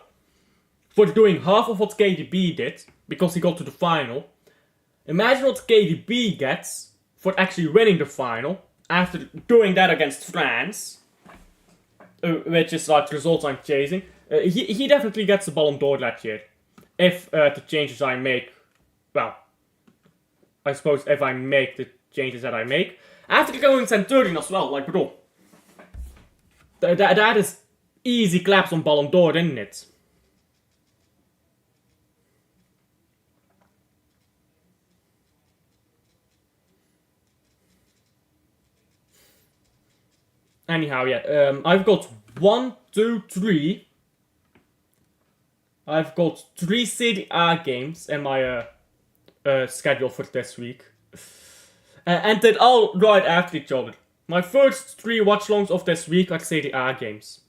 for doing half of what KDB did, because he got to the final, imagine what KDB gets for actually winning the final after doing that against France, which is like the results I'm chasing. He definitely gets the Ballon d'Or that year. If the changes I make, well, I suppose if I make the changes that I make. After going Centurion as well, like bro. That is easy claps on Ballon d'Or, isn't it? Anyhow, yeah, I've got 1, 2, 3. I've got 3 Serie A games in my schedule for this week. And they're all right after each other. My first 3 watchalongs of this week are Serie A games.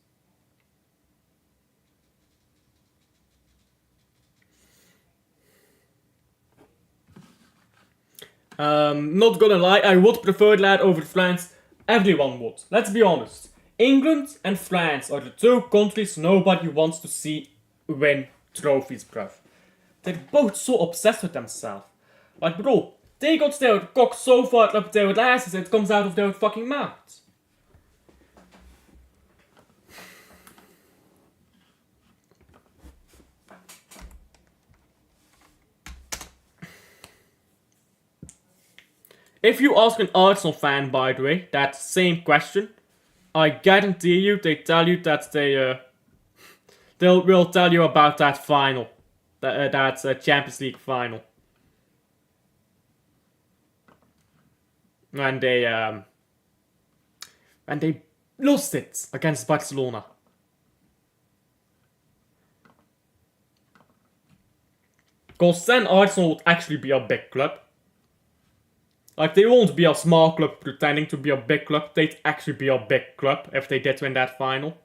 Not gonna lie, I would prefer that over France. Everyone would. Let's be honest. England and France are the 2 countries nobody wants to see win trophies, bruv. They're both so obsessed with themselves. Like, bro, they got their cock so far up their asses it comes out of their fucking mouth. If you ask an Arsenal fan, by the way, that same question, I guarantee you they tell you that they will tell you about that final, that Champions League final, and they lost it against Barcelona. Because then Arsenal would actually be a big club. Like, they won't be a small club pretending to be a big club. They'd actually be a big club if they did win that final.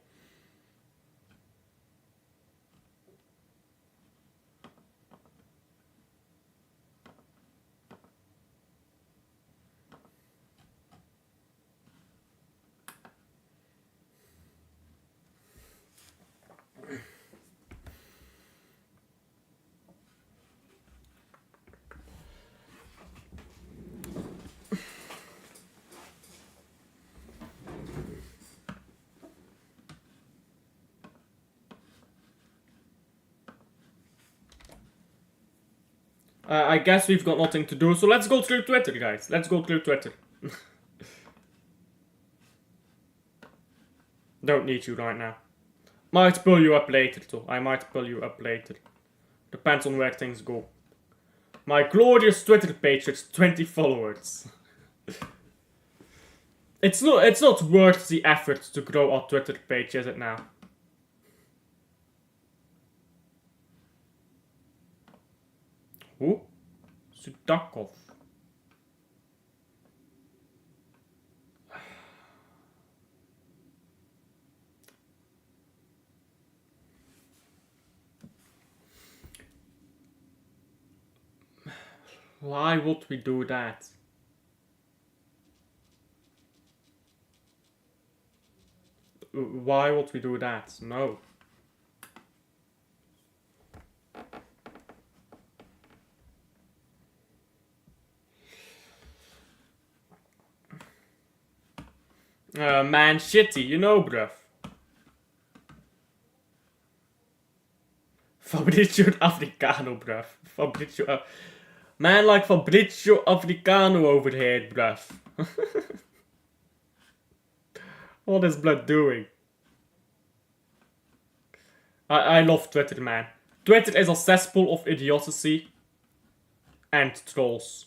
I guess we've got nothing to do, so let's go through Twitter, guys. Let's go through Twitter. Don't need you right now. Might pull you up later, too. I might pull you up later. Depends on where things go. My glorious Twitter page has 20 followers. It's not worth the effort to grow our Twitter page, is it now? Who? Sudakov. Why would we do that? Why would we do that? No. Man, shitty, you know, bruv. Fabrizio Africano, bruv. Fabrizio... Man like Fabrizio Africano over here, bruv. What is blood doing? I love Twitter, man. Twitter is a cesspool of idiocy and trolls.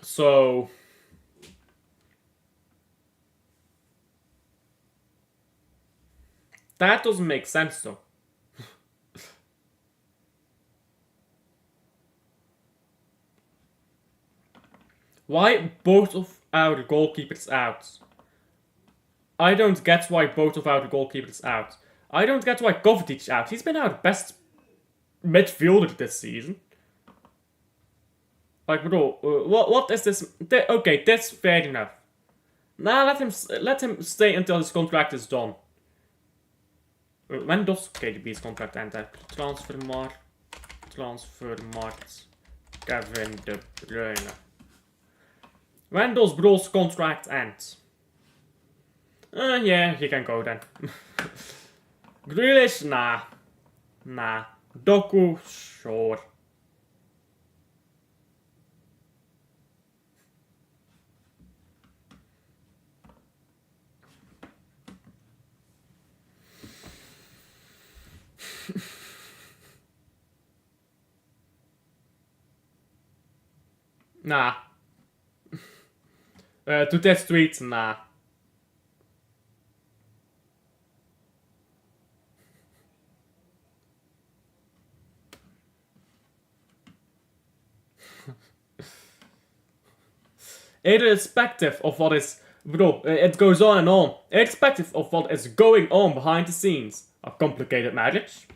So... that doesn't make sense, though. Why both of our goalkeepers out? I don't get why both of our goalkeepers out. I don't get why Kovacic out. He's been our best midfielder this season. Like, bro, what is this? Okay, that's fair enough. Now let him stay until his contract is done. When does KDB's contract end? Transfermarkt. Kevin De Bruyne. When does bro's contract end? Yeah, he can go then. Grealish? Nah. Doku? Sure. Nah. To test tweets? Nah. Irrespective of what is... Bro, it goes on and on. Irrespective of what is going on behind the scenes. A complicated marriage,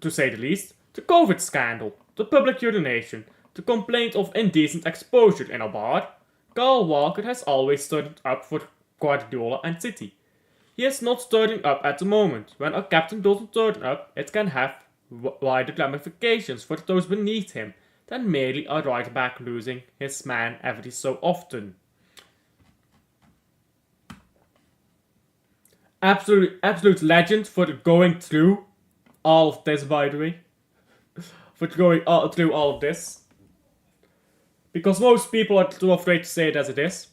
to say the least. The COVID scandal. The public urination. The complaint of indecent exposure in a bar. Kyle Walker has always stood up for Guardiola and City. He is not turning up at the moment. When a captain doesn't turn up, it can have wider ramifications for those beneath him than merely a right back losing his man every so often. Absolute legend for going through all of this, by the way. For going through all of this. Because most people are too afraid to say it as it is.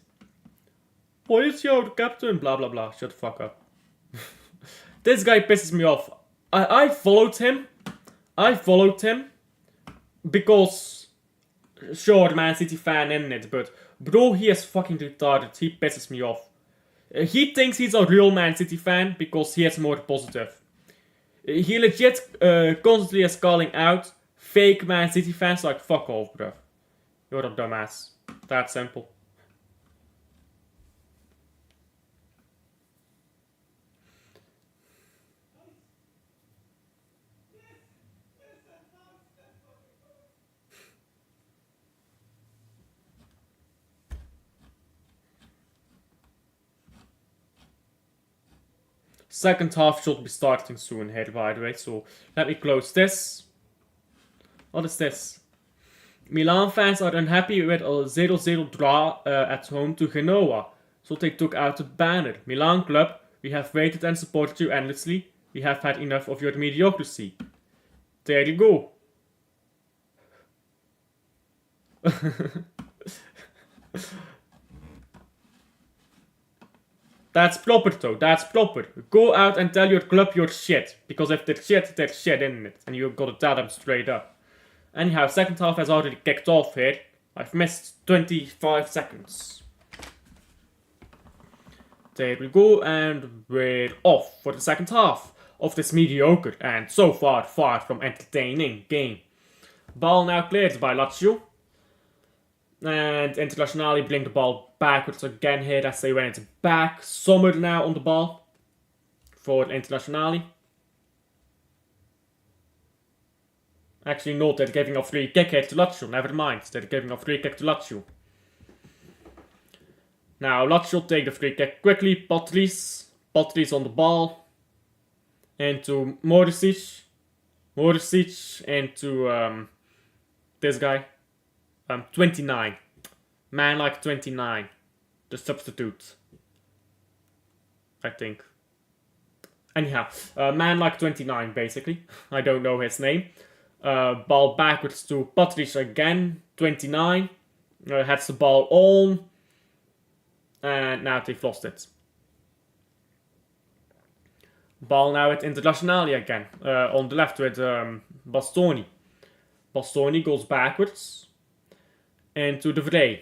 Why is he our captain? Blah blah blah. Shut the fuck up. This guy pisses me off. I followed him. Because, sure, Man City fan in it, but bro, he is fucking retarded. He pisses me off. He thinks he's a real Man City fan because he is more positive. He legit constantly is calling out fake Man City fans like, fuck off, bro. You're a dumbass. That simple. Second half should be starting soon here, by the way, so let me close this. What is this? Milan fans are unhappy with a 0-0 draw at home to Genoa, so they took out the banner. Milan club, we have waited and supported you endlessly. We have had enough of your mediocrity. There you go. That's proper though, that's proper. Go out and tell your club you're shit. Because if they're shit in it. And you gotta tell them straight up. Anyhow, second half has already kicked off here. I've missed 25 seconds. There we go, and we're off for the second half of this mediocre and so far from entertaining game. Ball now cleared by Lazio. And Internazionale bring the ball backwards again here as they went back. Sommer now on the ball for Internazionale. Actually, no, they're giving a free kick here to Lazio. Never mind, they're giving a free kick to Lazio. Now, Lazio take the free kick quickly. Patrice on the ball. Into Morisic. Into this guy. 29. Man like 29. The substitute. I think. Anyhow, man like 29 basically. I don't know his name. Ball backwards to Patrice again. 29. Has the ball on. And now they've lost it. Ball now at Internazionale again. On the left with Bastoni. Bastoni goes backwards. And to De Vrij.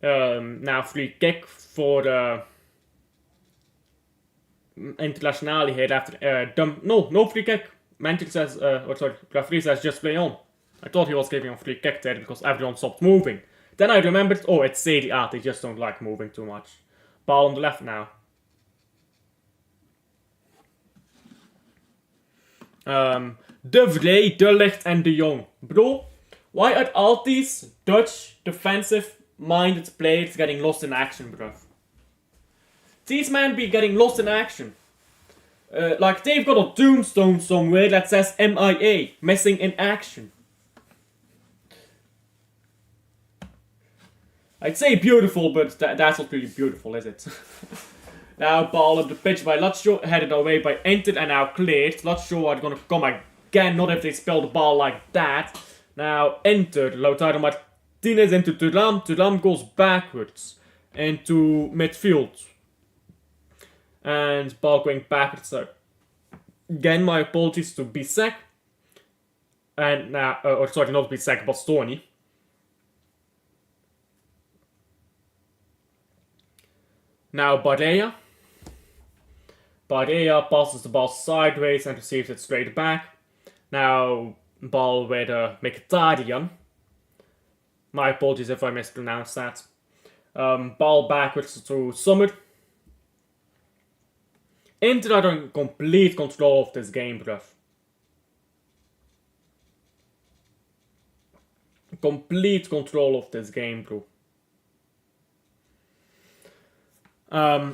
Now free kick for Internazionale here after no free kick. Manager says, referee says just play on. I thought he was giving a free kick there because everyone stopped moving. Then I remembered, oh, it's SERIE, they just don't like moving too much. Ball on the left now. De Vrij, De Ligt and De Jong. Bro, why are all these Dutch defensive-minded players getting lost in action, bro? These men be getting lost in action. Like they've got a tombstone somewhere that says MIA, missing in action. I'd say beautiful, but that's not really beautiful, is it? Now ball up the pitch by Lazio, headed away by Inter and now cleared. Lazio are gonna come again, not if they spell the ball like that. Now Inter, Lautaro Martinez into Thuram. Thuram goes backwards into midfield. And ball going backwards. So again, my apologies to Bisek. And now, or sorry, not Bisek, Bastoni. Now Barea. Barea passes the ball sideways and receives it straight back. Now ball with Mkhitaryan. My apologies if I mispronounced that. Ball backwards to Sommer. Inter are in complete control of this game, bruv. Complete control of this game, bro.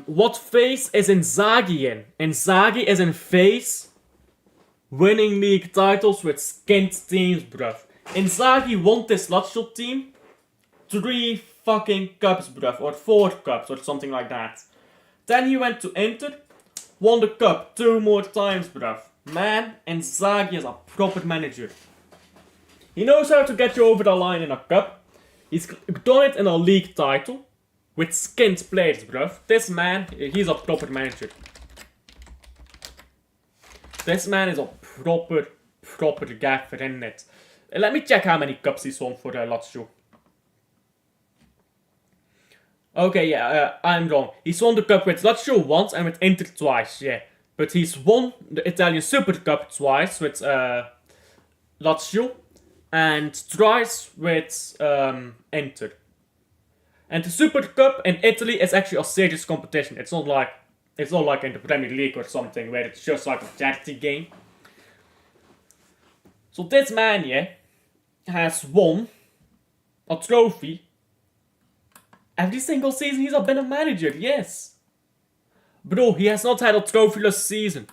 What phase is Inzaghi in? Inzaghi is in phase winning league titles with skint teams, bruv. Inzaghi won this Lazio team 3 fucking cups, bruv. Or 4 cups, or something like that. Then he went to Inter, won the cup 2 more times, bruv. Man, Inzaghi is a proper manager. He knows how to get you over the line in a cup. He's done it in a league title. With skint players, bruv. This man, he's a proper manager. This man is a proper gaffer, isn't it? Let me check how many cups he's won for Lazio. Okay, yeah, I'm wrong. He's won the cup with Lazio once and with Inter twice, yeah. But he's won the Italian Super Cup twice with Lazio. And twice with Inter. And the Super Cup in Italy is actually a serious competition. It's not like in the Premier League or something where it's just like a charity game. So this man, yeah, has won a trophy every single season he's been a manager, yes. Bro, he has not had a trophyless season.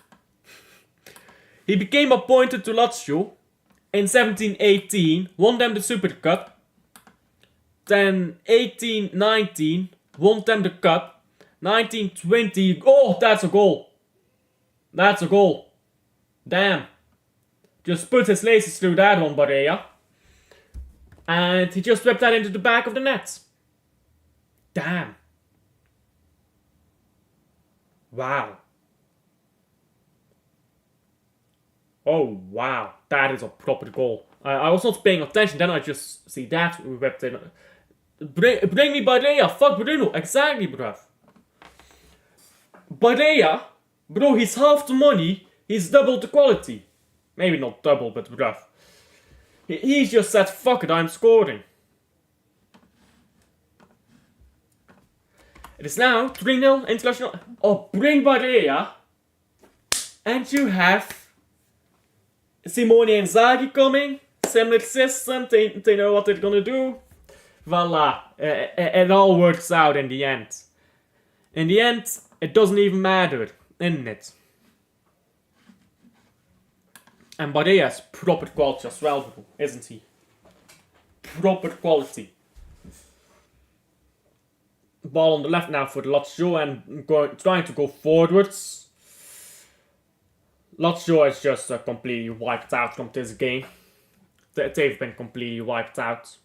He became appointed to Lazio in 17-18, won them the Super Cup. Then 18-19, won them the cup. 19-20, oh, that's a goal. That's a goal. Damn. Just put his laces through that one, Barea. And he just whipped that into the back of the net. Damn. Wow. Oh, wow. That is a proper goal. I was not paying attention, then I just see that whipped in. Bring me Barea, fuck Bruno, exactly, bruv. Barea, bro, he's half the money, he's double the quality. Maybe not double, but bruv. He just said, fuck it, I'm scoring. It is now 3-0 Internazionale. Oh, bring Barea. And you have Simone Inzaghi coming. Similar system, they know what they're gonna do. Voila, it all works out in the end. In the end, it doesn't even matter, isn't it? And Barea has proper quality as well, isn't he? Proper quality. Ball on the left now for Lazio and trying to go forwards. Lazio is just completely wiped out from this game. They've been completely wiped out.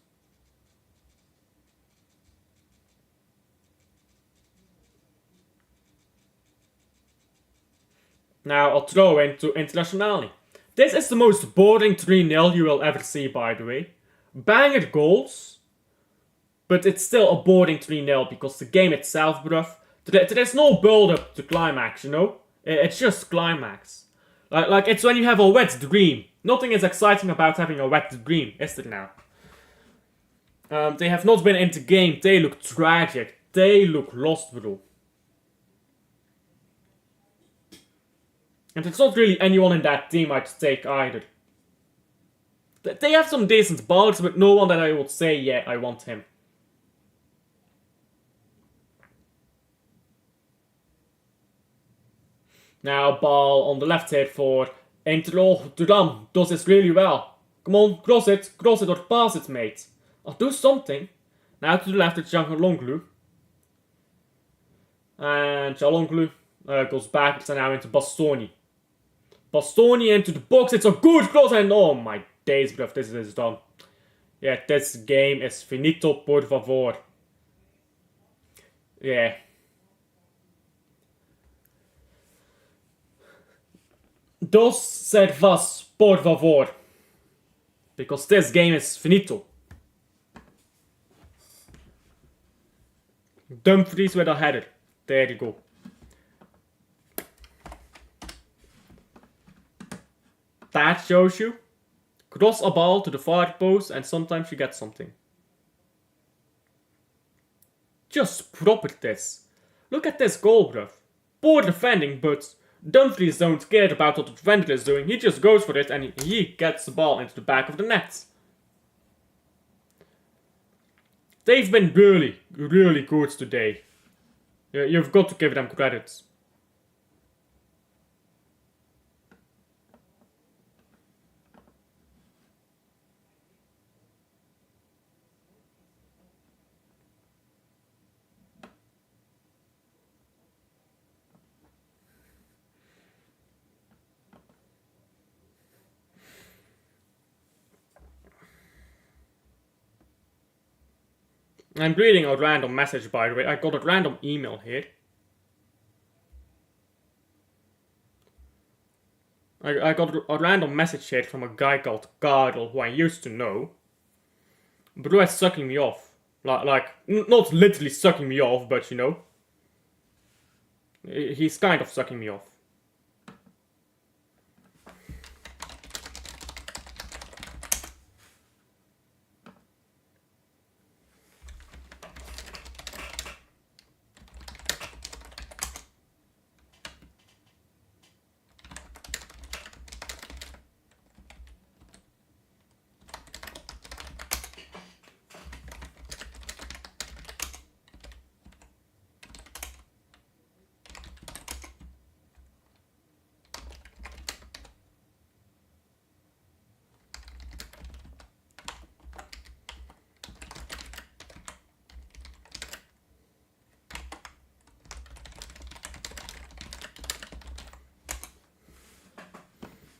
Now I'll throw into Internazionale. This is the most boring 3-0 you will ever see, by the way. Banger goals. But it's still a boring 3-0 because the game itself, bruv, there's no build-up to climax, you know? It's just climax. Like it's when you have a wet dream. Nothing is exciting about having a wet dream, is there now? They have not been into game. They look tragic. They look lost, bro. And there's not really anyone in that team I'd take either. They have some decent ballers, but no one that I would say, yeah, I want him. Now, ball on the left here for Inter. Oh, Duran does this really well. Come on, cross it or pass it, mate. I'll do something. Now to the left, it's Watchalong. And Watchalong goes backwards and now into Bastoni. Bastoni into the box. It's a good cross and oh my days, bruv, this is done. Yeah, this game is finito, por favor. Yeah. Dos servas, por favor. Because this game is finito. Dumfries with a header. There you go. That shows you. Cross a ball to the far post and sometimes you get something. Just proper this. Look at this goal, bruv. Poor defending, but Dumfries don't care about what the defender is doing. He just goes for it and he gets the ball into the back of the net. They've been really, really good today. You've got to give them credit. I'm reading a random message, by the way. I got a random email here. I got a random message here from a guy called Karel, who I used to know. But who is sucking me off. Like, not literally sucking me off, but you know. He's kind of sucking me off.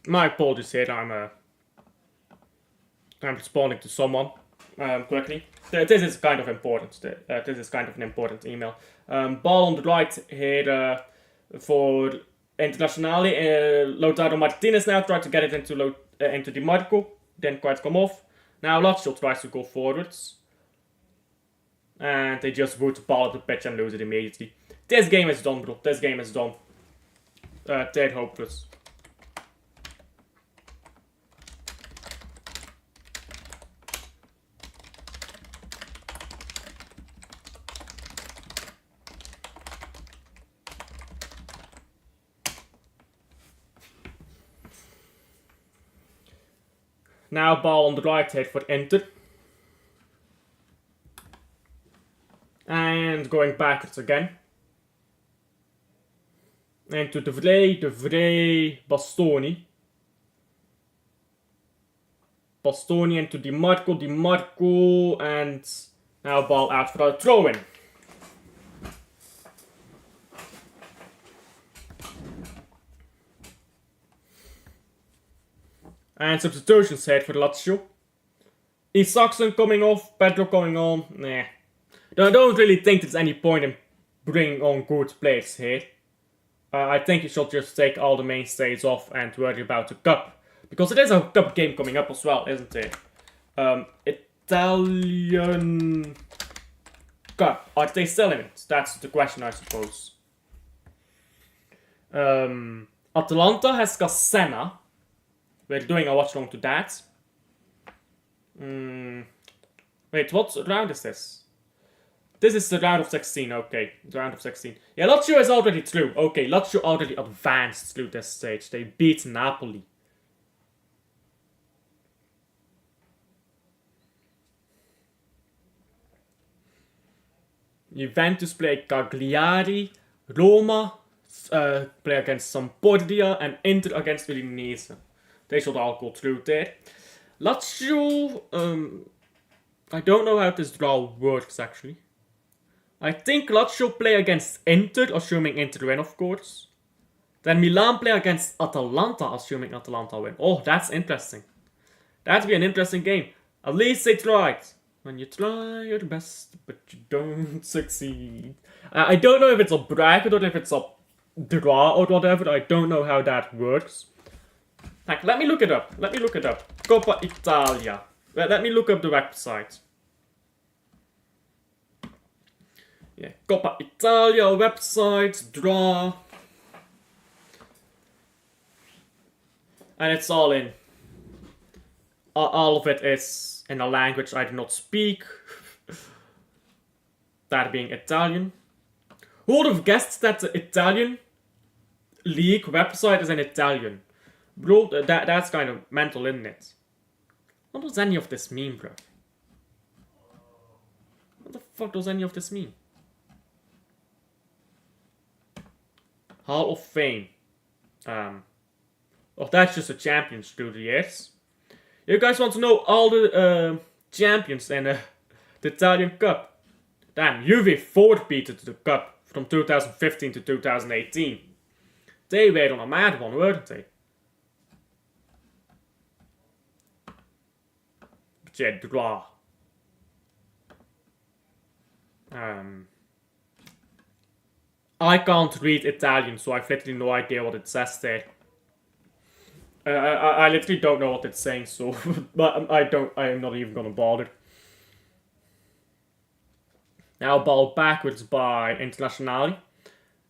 My apologies here, I'm responding to someone quickly. This is kind of important. This is kind of an important email. Ball on the right here for Internazionale. Lautaro Martinez now tried to get it into Di Marco. Didn't quite come off. Now Lazio tries to go forwards. And they just boot the ball at the pitch and lose it immediately. This game is done, bro. This game is done. They're hopeless. Now ball on the right here for Inter. And going backwards again. Into De Vrij, Bastoni. Bastoni into Di Marco, and now ball out for a throw-in. And substitutions here for Lazio. Isaacson coming off, Pedro coming on. Nah. I don't really think there's any point in bringing on good players here. I think you should just take all the mainstays off and worry about the cup. Because it is a cup game coming up as well, isn't it? Italian Cup. Are they still in it? That's the question, I suppose. Atalanta has Casena. We're doing a watchalong to that. Wait, what round is this? This is the round of 16, okay. The round of 16. Yeah, Lazio is already through. Okay, Lazio already advanced through this stage. They beat Napoli. Juventus play Cagliari, Roma play against Sampdoria, and Inter against Udinese. They should all go through there. Lazio, I don't know how this draw works actually. I think Lazio play against Inter, assuming Inter win, of course. Then Milan play against Atalanta, assuming Atalanta win. Oh, that's interesting. That'd be an interesting game. At least they tried. When you try your best, but you don't succeed. I don't know if it's a bracket or if it's a draw or whatever. I don't know how that works. Heck, let me look it up. Coppa Italia. Let me look up the website. Yeah, Coppa Italia website, draw. And it's all in. All of it is in a language I do not speak. That being Italian. Who would have guessed that the Italian league website is in Italian? Bro, that's kind of mental, isn't it? What does any of this mean, bro? What the fuck does any of this mean? Hall of Fame. Oh, that's just the champions through the years. You guys want to know all the champions in the Italian Cup? Damn, Juve forfeited the Cup from 2015 to 2018. They were on a mad one, weren't they? But yeah, draw. I can't read Italian, so I've literally no idea what it says there. I literally don't know what it's saying, so but I am not even gonna bother. Now ball backwards by Internazionale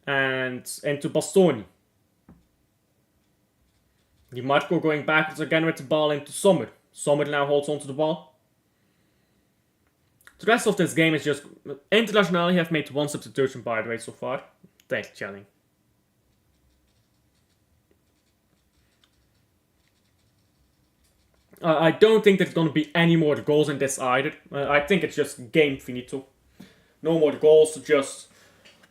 and into Bastoni. Di Marco going backwards again with the ball into Sommer. Sommer now holds onto the ball. The rest of this game is just Internazionale have made one substitution, by the way, so far. They're chilling. I don't think there's going to be any more goals in this either. I think it's just game finito. No more goals, just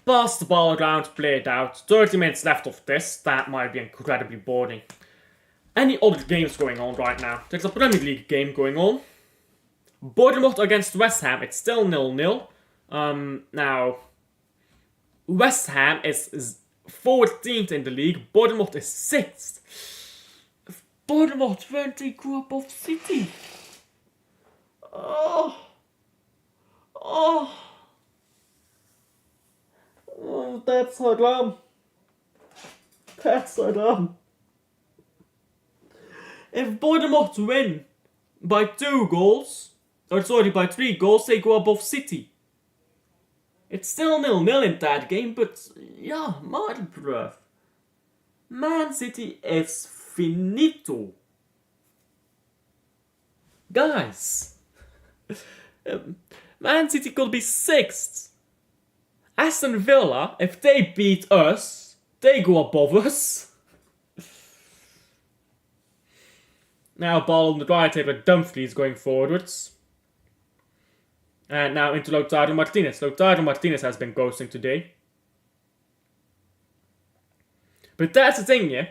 pass the ball around, play it out. 30 minutes left of this. That might be incredibly boring. Any other games going on right now? There's a Premier League game going on. Bournemouth against West Ham. It's still 0-0. Now, West Ham is 14th in the league. Bournemouth is 6th. Bournemouth 20 group of City. Oh, that's haram. That's haram. If Bournemouth win by 2 goals, or sorry, by 3 goals, they go above City. It's still 0-0 in that game, but yeah, my bruv. Man City is finito. Guys. Man City could be 6th. Aston Villa, if they beat us, they go above us. Now ball on the right here with Dumfries going forwards. And now into Lautaro Martinez. Lautaro Martinez has been ghosting today. But that's the thing, yeah.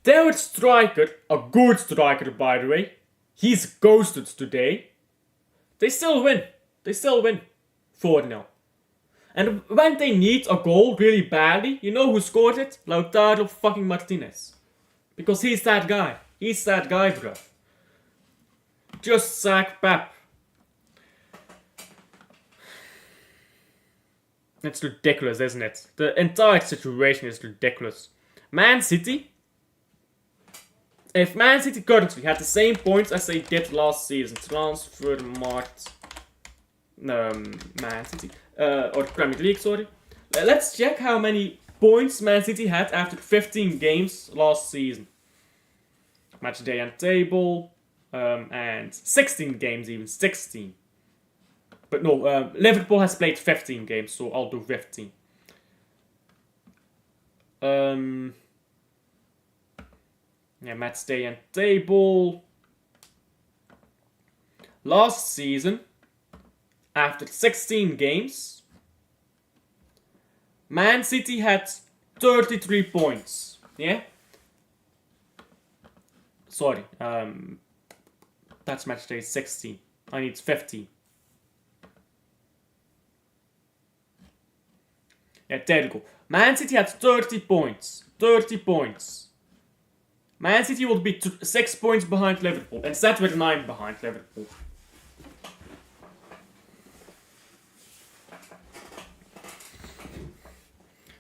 Their striker, a good striker by the way, he's ghosted today. They still win. 4-0. And when they need a goal really badly, you know who scored it? Lautaro fucking Martinez. Because he's that guy. He's that guy, bro. Just sack Pep. It's ridiculous, isn't it? The entire situation is ridiculous. Man City. If Man City currently had the same points as they did last season, transfer market. Man City. or Premier League, sorry. Let's check how many points Man City had after 15 games last season. Match day and table, and 16 games even, 16. But no, Liverpool has played 15 games, so I'll do 15. Yeah, match day and table. Last season, after 16 games, Man City had 33 points. Yeah? Sorry, that's match day 16. I need 15. Yeah, there you go. Man City had 30 points. 30 points. Man City will be 6 points behind Liverpool. Instead, we're 9 behind Liverpool.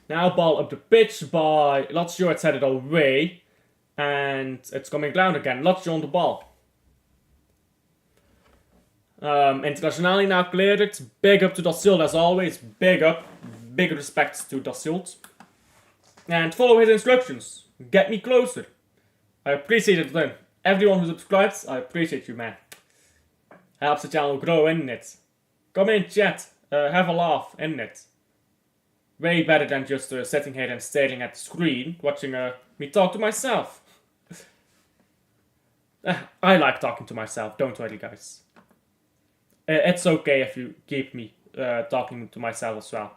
Now ball up the pitch by Lazio. It's headed away. And it's coming down again. Lazio on the ball. Internazionale now cleared it. Big up to Da Silva as always. Big up. Big respect to Da Silva. And follow his instructions. Get me closer. I appreciate it then. Everyone who subscribes, I appreciate you, man. Helps the channel grow, isn't it? Come in, chat. Have a laugh, isn't it? Way better than just sitting here and staring at the screen, watching me talk to myself. I like talking to myself, don't worry, guys. It's okay if you keep me talking to myself as well.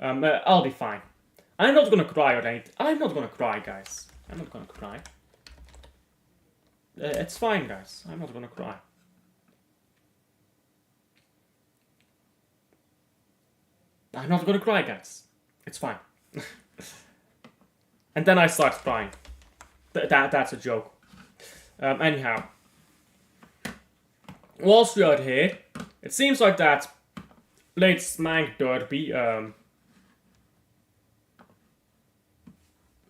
I'll be fine. I'm not gonna cry or anything. I'm not gonna cry, guys. I'm not gonna cry. It's fine, guys. I'm not gonna cry. I'm not gonna cry, guys. It's fine. And then I start crying. That's a joke. Anyhow. Whilst we are here, it seems like that late Smank Derby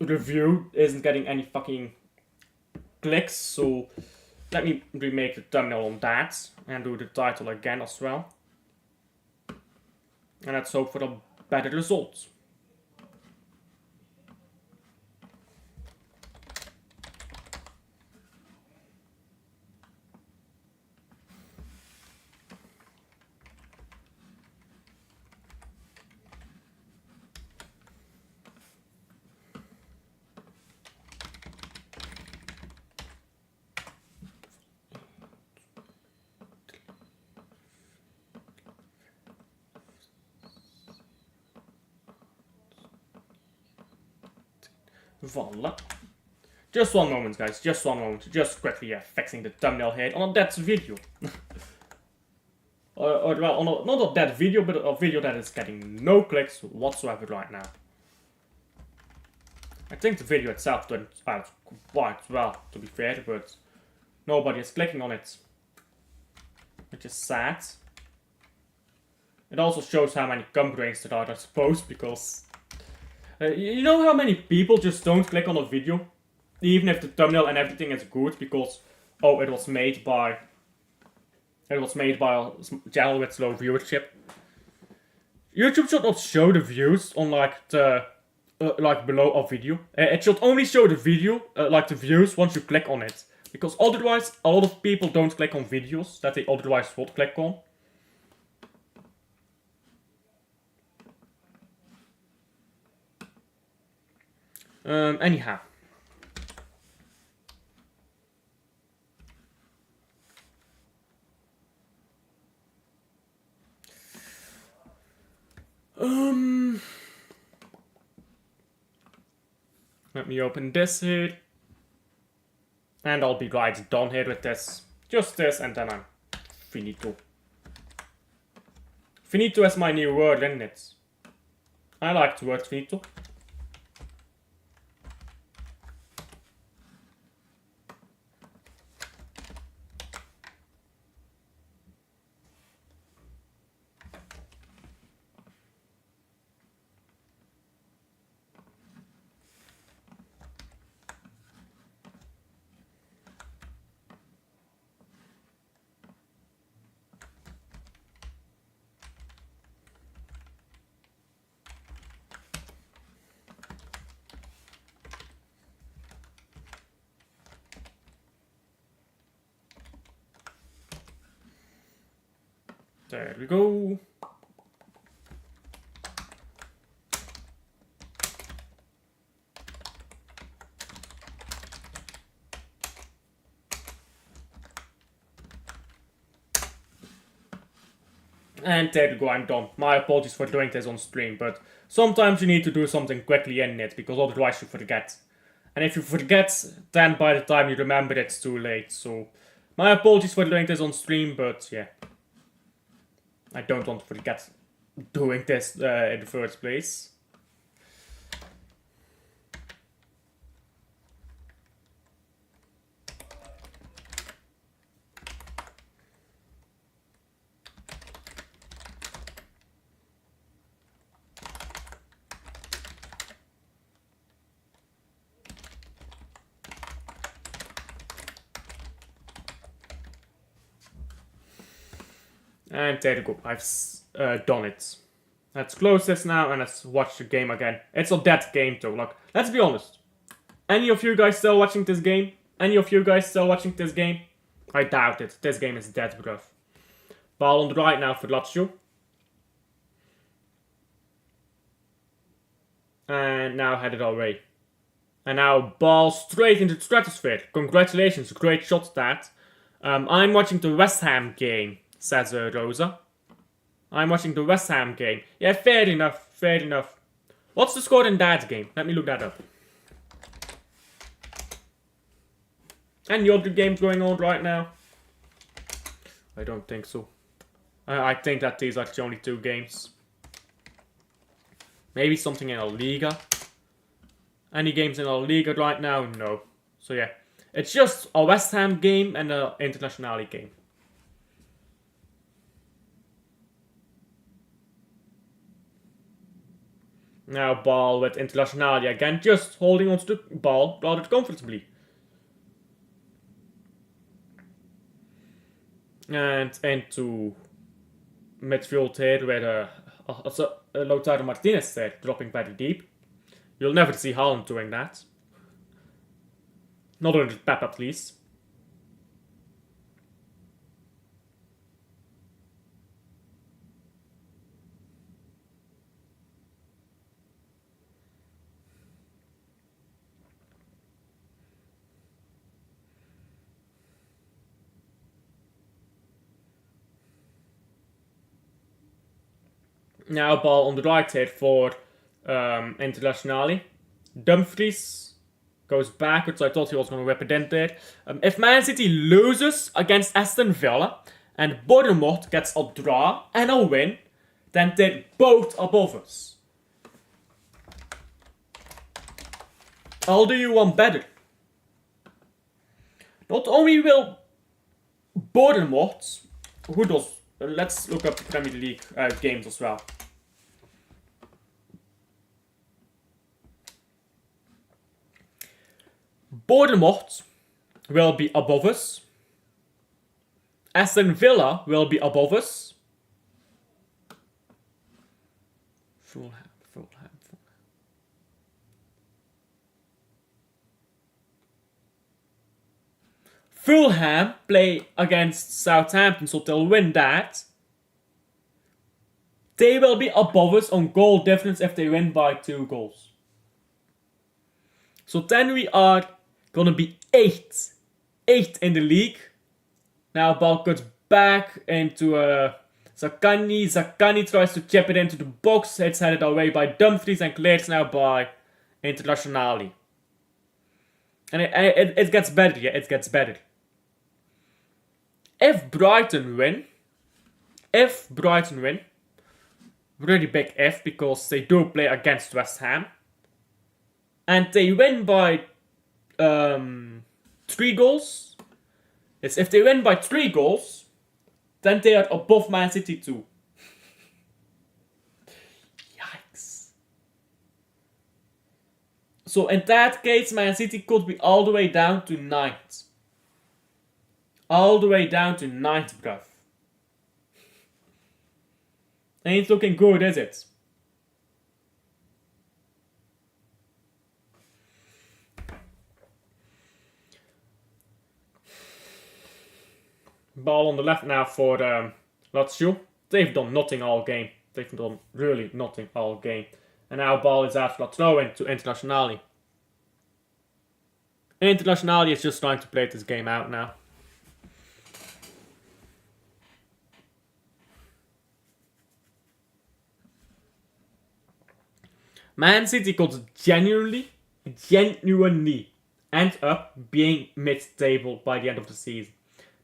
review isn't getting any fucking clicks, so let me remake the thumbnail on that and do the title again as well. And let's hope for a better result. Voila. Just one moment, guys. Just one moment. Just quickly fixing the thumbnail here on a dead video. or well, not a dead video, but a video that is getting no clicks whatsoever right now. I think the video itself did quite well, to be fair, but nobody is clicking on it. Which is sad. It also shows how many complaints there are, I suppose, because you know how many people just don't click on a video, even if the thumbnail and everything is good, because oh, it was made by a channel with low viewership. YouTube should not show the views on like the like below a video. It should only show the video, like the views, once you click on it, because otherwise a lot of people don't click on videos that they otherwise would click on. Anyhow. Let me open this here. And I'll be right done here with this. Just this, and then I'm finito. Finito is my new word, isn't it? I like the word finito. There we go. And there you go, I'm done. My apologies for doing this on stream, but sometimes you need to do something quickly in it, because otherwise you forget. And if you forget, then by the time you remember it's too late, so... My apologies for doing this on stream, but yeah. I don't want to forget doing this in the first place. And there you go, I've done it. Let's close this now and let's watch the game again. It's a dead game though, like, let's be honest. Any of you guys still watching this game? Any of you guys still watching this game? I doubt it, this game is dead, bruv. Ball on the right now for Lazio. And now headed away. And now ball straight into the stratosphere. Congratulations, great shot that. I'm watching the West Ham game, says Rosa. I'm watching the West Ham game. Yeah, fair enough, fair enough. What's the score in that game? Let me look that up. Any other games going on right now? I don't think so. I think that these are the only two games. Maybe something in La Liga. Any games in La Liga right now? No. So yeah. It's just a West Ham game and an Internazionale game. Now ball with Internazionale again, just holding onto the ball rather comfortably. And into midfield here where Lautaro Martinez there, dropping very deep. You'll never see Haaland doing that. Not under Pep at least. Now ball on the right here for Internazionale. Dumfries goes backwards. I thought he was going to whip it in there. If Man City loses against Aston Villa and Bournemouth gets a draw and a win, then they're both above us. How do you want better? Not only will Bournemouth, who does? Let's look up the Premier League games as well. Bournemouth will be above us. Aston Villa will be above us. Fulham. Fulham play against Southampton, so they'll win that. They will be above us on goal difference if they win by 2 goals. So then we are gonna be 8th in the league. Now ball cuts back into Zaccagni. Zaccagni tries to chip it into the box. It's headed away by Dumfries and cleared now by Internazionale. And it gets better, yeah, it gets better. If Brighton win, really big if, because they do play against West Ham, and they win by 3 goals. Yes, if they win by 3 goals, then they are above Man City too. Yikes. So in that case, Man City could be all the way down to 9th. All the way down to 9th, bruv. Ain't looking good, is it? Ball on the left now for Lazio. They've done nothing all game. They've done really nothing all game. And now ball is out for a throw-in to Internazionale. Internazionale is just trying to play this game out now. Man City could genuinely end up being mid-table by the end of the season.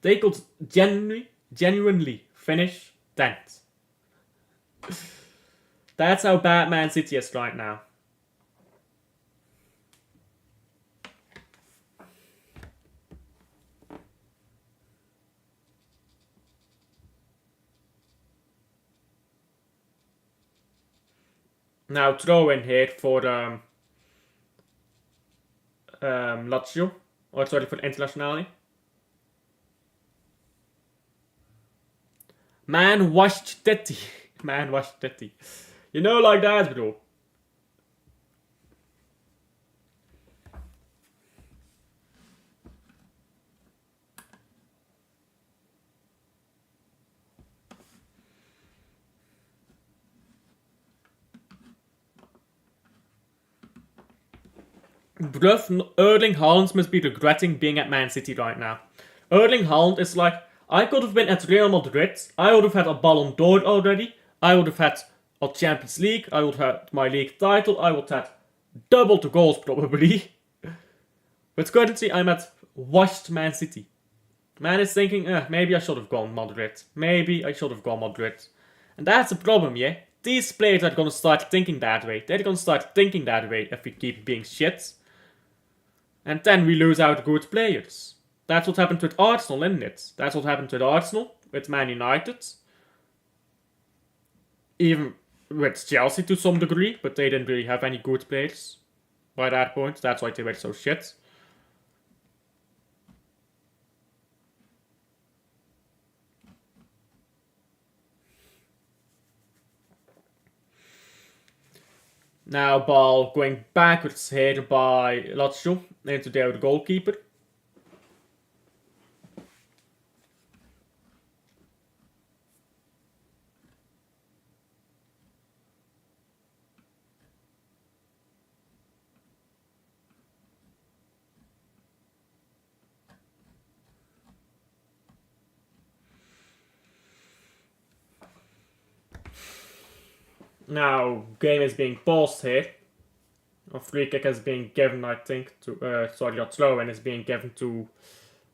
They could genuinely finish 10th. That's how bad Man City is right now. Now throw in here for Lazio. Or sorry, for Internazionale. Man washed titty. Man washed titty. You know, like that, bro. Bruv, Erling Haaland must be regretting being at Man City right now. Erling Haaland is like, I could have been at Real Madrid, I would have had a Ballon d'Or already, I would have had a Champions League, I would have had my league title, I would have had double the goals probably. But currently I'm at washed Man City. Man is thinking, maybe I should have gone Madrid. Maybe I should have gone Madrid. And that's the problem, yeah? These players are gonna start thinking that way. They're gonna start thinking that way if we keep being shit. And then we lose out good players. That's what happened with Arsenal, isn't it? That's what happened with Arsenal, with Man United. Even with Chelsea to some degree, but they didn't really have any good players by that point. That's why they were so shit. Now ball going backwards here by Lazio into their goalkeeper. Now, game is being paused here. A free kick is being given, I think, to... a throw-in is being given to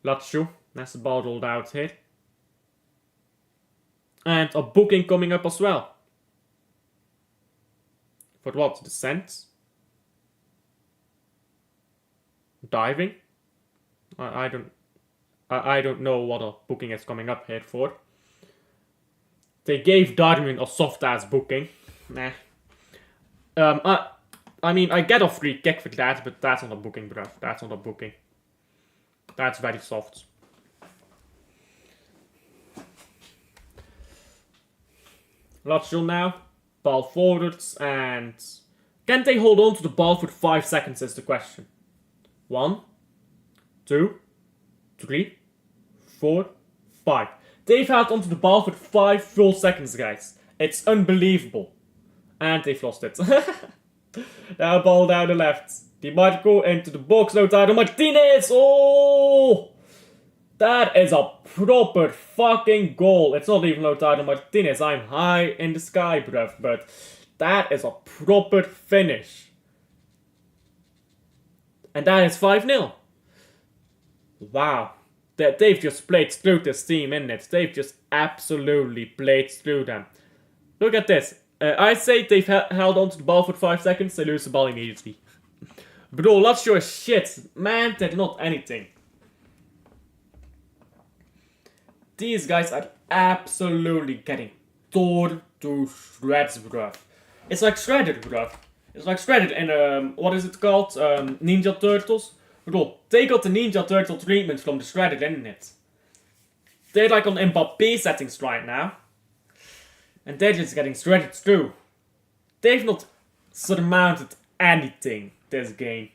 Lazio. That's the ball rolled out here. And a booking coming up as well. For what? Descent? Diving? I don't know what a booking is coming up here for. They gave Darwin a soft-ass booking. Nah. I mean, I get a free kick for that, but that's not a booking, bruv. That's not a booking. That's very soft. Lazio now. Ball forwards, and... can they hold on to the ball for 5 seconds is the question. 1, 2, 3, 4, 5. They've held onto the ball for 5 full seconds, guys. It's unbelievable. And they've lost it. Now ball down the left. Di Marco into the box. Lautaro Martinez. Oh! That is a proper fucking goal. It's not even Lautaro Martinez. I'm high in the sky, bruv. But that is a proper finish. And that is 5-0. Wow. They've just played through this team, innit? They've just absolutely played through them. Look at this. I say they've held on to the ball for 5 seconds, they lose the ball immediately. Bro, Lazio is shit. Man, they're not anything. These guys are absolutely getting torn to shreds, bruv. It's like shredded, bruv. It's like shredded in, what is it called? Ninja Turtles. Bro, they got the Ninja Turtle treatment from the shredded, isn't it? They're like on Mbappé settings right now. And they're just getting shredded through. They've not surmounted anything this game.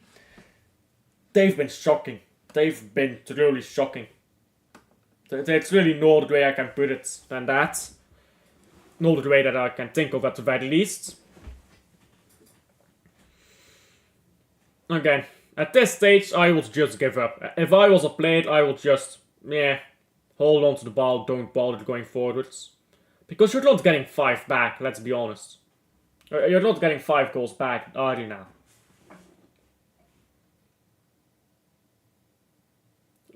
They've been shocking. They've been truly shocking. There's really no other way I can put it than that. No other way that I can think of at the very least. Again, at this stage, I would just give up. If I was a player, I would just, hold on to the ball, don't bother going forwards. Because you're not getting 5 back, let's be honest. You're not getting 5 goals back, are you now?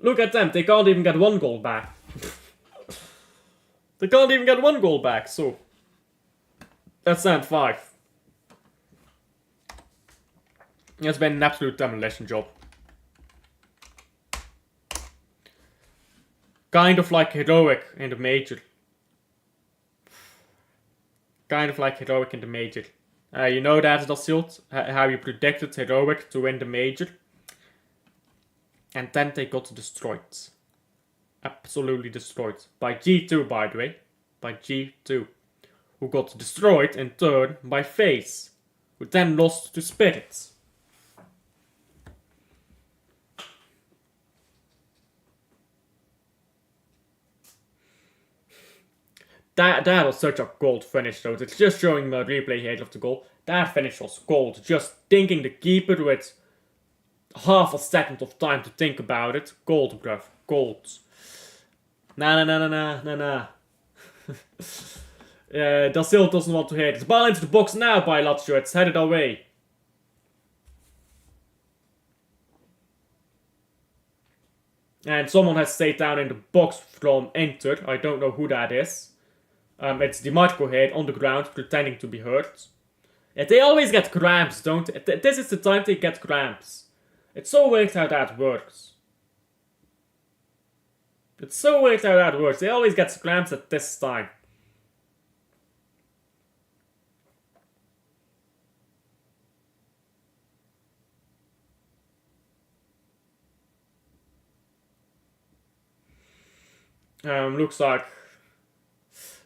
Look at them, they can't even get 1 goal back. They can't even get 1 goal back, so... That's and 5. It's been an absolute demolition job. Kind of like heroic in the major. Kind of like heroic in the major. You know that, Lazio, how you predicted heroic to win the major. And then they got destroyed. Absolutely destroyed. By G2, by the way. By G2. Who got destroyed in turn by FaZe. Who then lost to Spirits. That was such a gold finish though. It's just showing the replay here of the goal. That finish was gold. Just thinking the keeper with half a second of time to think about it. Gold, bruv. Gold. Nah. Lazio doesn't want to hit. It's ball into the box now by Lazio. It's headed away. And someone has stayed down in the box from Inter. I don't know who that is. It's DiMarco here on the ground pretending to be hurt. Yeah, they always get cramps, don't they? This is the time they get cramps. It's so weird how that works. It's so weird how that works. They always get cramps at this time.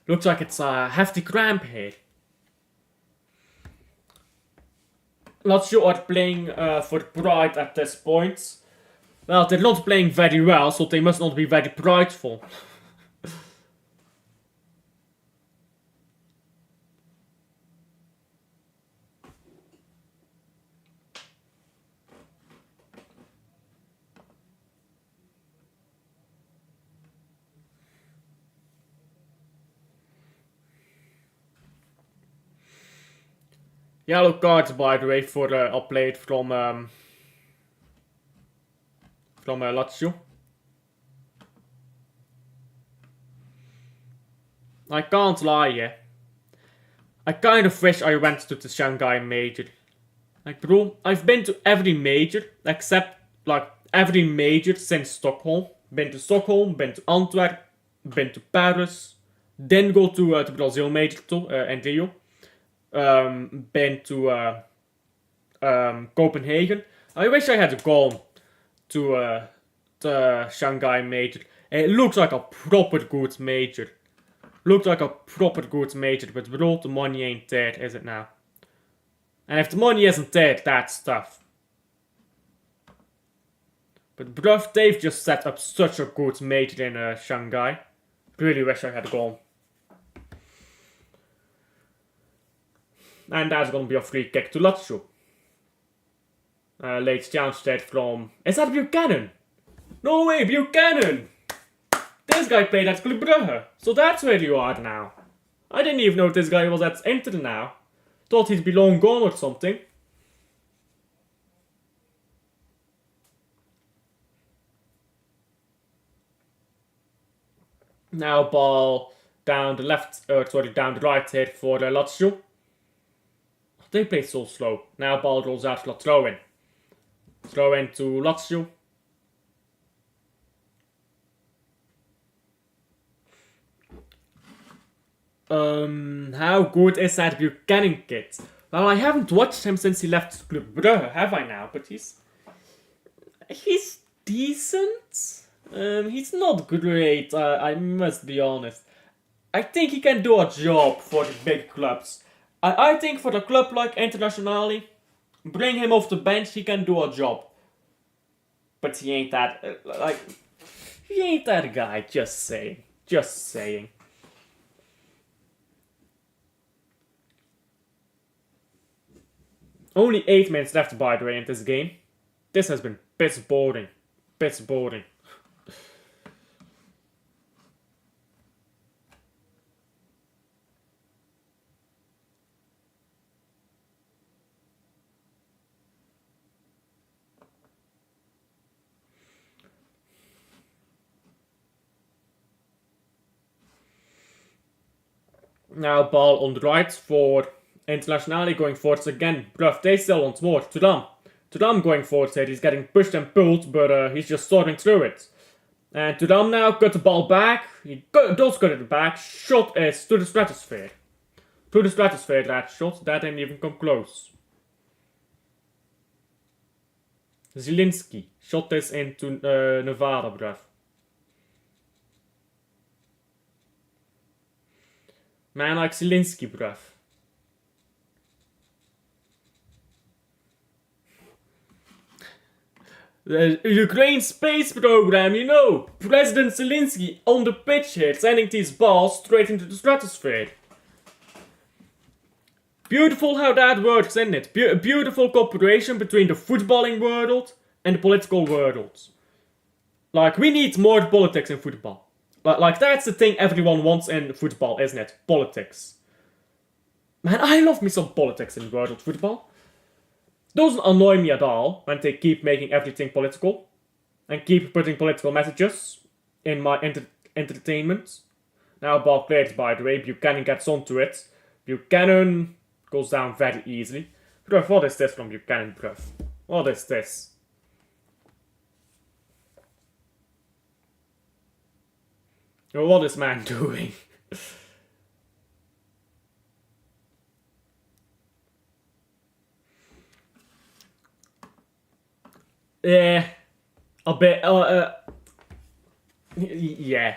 Looks like it's a hefty cramp here. Lazio are playing for pride at this point. Well, they're not playing very well, so they must not be very prideful. Yellow cards, by the way, for a plate from Lazio. I can't lie, yeah. I kind of wish I went to the Shanghai major. Like, bro, I've been to every major except like every major since Stockholm. Been to Stockholm, been to Antwerp, been to Paris. Didn't go to the Brazil major too, in Rio. Been to Copenhagen. I wish I had gone to the Shanghai major. It looks like a proper good major. Looks like a proper good major, but bro, the money ain't there, is it now? And if the money isn't there, that's tough. But bruv, they've just set up such a good major in Shanghai. Really wish I had gone. And that's gonna be a free kick to Lazio. Late chance there from... Is that Buchanan? No way, Buchanan! This guy played at Club Brugge. So that's where you are now. I didn't even know this guy was at Inter now. Thought he'd be long gone or something. Now ball down the left, down the right here for Lazio. They play so slow. Now ball rolls out for a throw in. Throw in to Lazio. How good is that Buchanan kid? Well, I haven't watched him since he left Club Brugge, have I now? But he's decent. He's not great, I must be honest. I think he can do a job for the big clubs. I think for a club like Internazionale, bring him off the bench, he can do a job. But he ain't that, he ain't that guy, just saying. Just saying. Only 8 minutes left, by the way, in this game. This has been bit boring. Bit boring. Now ball on the right for Internazionale going forwards again. Bruv, they still want more. Tudam going forwards here. He's getting pushed and pulled, but he's just storming through it. And Tudam now got the ball back. He does get it back. Shot is to the stratosphere. To the stratosphere, that shot. That didn't even come close. Zielinski. Shot this into Nevada, bruv. Man like Zielinski, bruv. The Ukraine space program, you know. President Zelensky on the pitch here, sending these balls straight into the stratosphere. Beautiful how that works, isn't it? Beautiful cooperation between the footballing world and the political world. Like, we need more politics in football. Like, that's the thing everyone wants in football, isn't it? Politics. Man, I love me some politics in world football. Doesn't annoy me at all when they keep making everything political and keep putting political messages in my entertainment. Now ball cleared, by the way. Buchanan gets onto it. Buchanan goes down very easily. Bruv, what is this from Buchanan, bruv? What is this? What is man doing? Yeah, a bit. Yeah.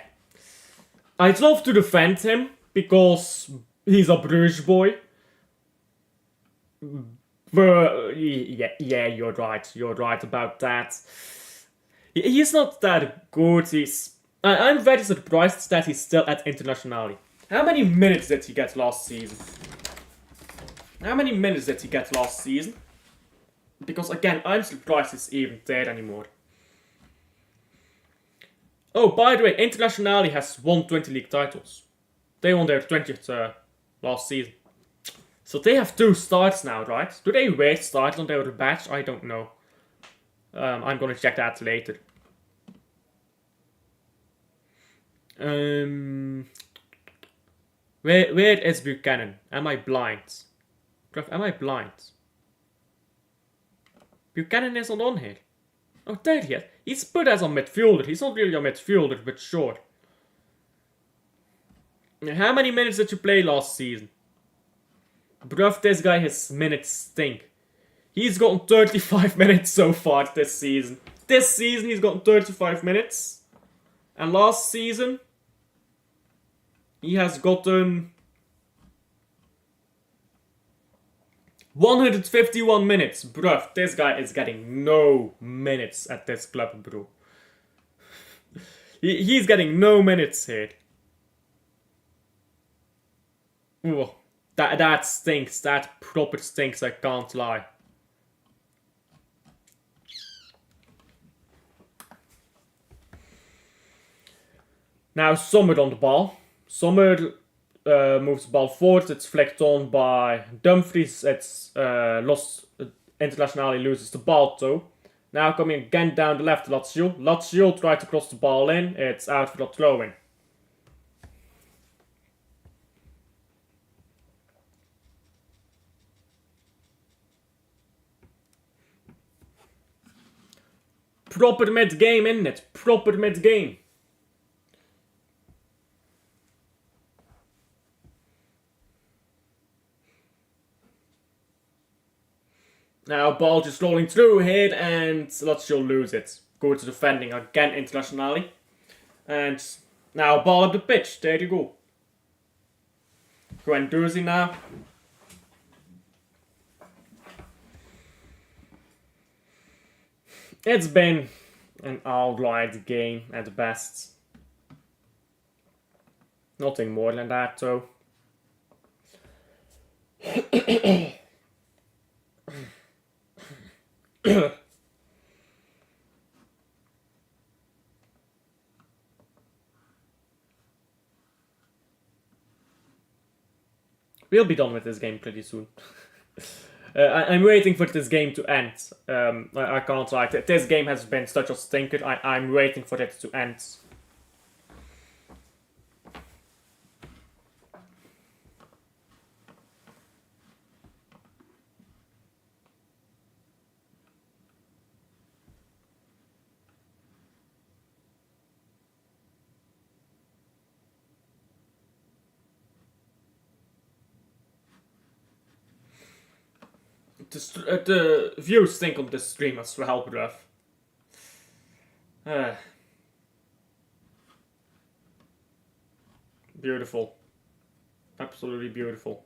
I'd love to defend him because he's a Bruges boy. But yeah, you're right. You're right about that. He's not that good. I'm very surprised that he's still at Internazionale. How many minutes did he get last season? Because again, I'm surprised he's even there anymore. Oh, by the way, Internazionale has won 20 league titles. They won their 20th last season. So they have 2 starts now, right? Do they wait start on their badge? I don't know. I'm gonna check that later. Where is Buchanan? Am I blind? Bruv, am I blind? Buchanan isn't on here. Oh, there he is. He's put as a midfielder. He's not really a midfielder, but sure. How many minutes did you play last season? Bruv, this guy, his minutes stink. He's gotten 35 minutes so far this season. This season he's gotten 35 minutes. And last season he has gotten 151 minutes. Bruv, this guy is getting no minutes at this club, bro. He's getting no minutes here. Ooh, that stinks. That proper stinks, I can't lie. Now Sommer on the ball. Sommer moves the ball forward. It's flicked on by Dumfries. It's lost. Internazionale loses the ball though. Now coming again down the left, Lazio. Lazio tried to cross the ball in. It's out for the throw-in. Proper mid-game, innit? it? Proper mid-game. Now ball just rolling through here and Lazio lose it. Go to defending again Internazionale. And now ball up the pitch. There you go. Guendouzi now. It's been an alright game at best. Nothing more than that though. We'll be done with this game pretty soon. I'm waiting for this game to end. I can't lie. This game has been such a stinker. I'm waiting for it to end. The views stink on this stream as well, bruv. Beautiful. Absolutely beautiful.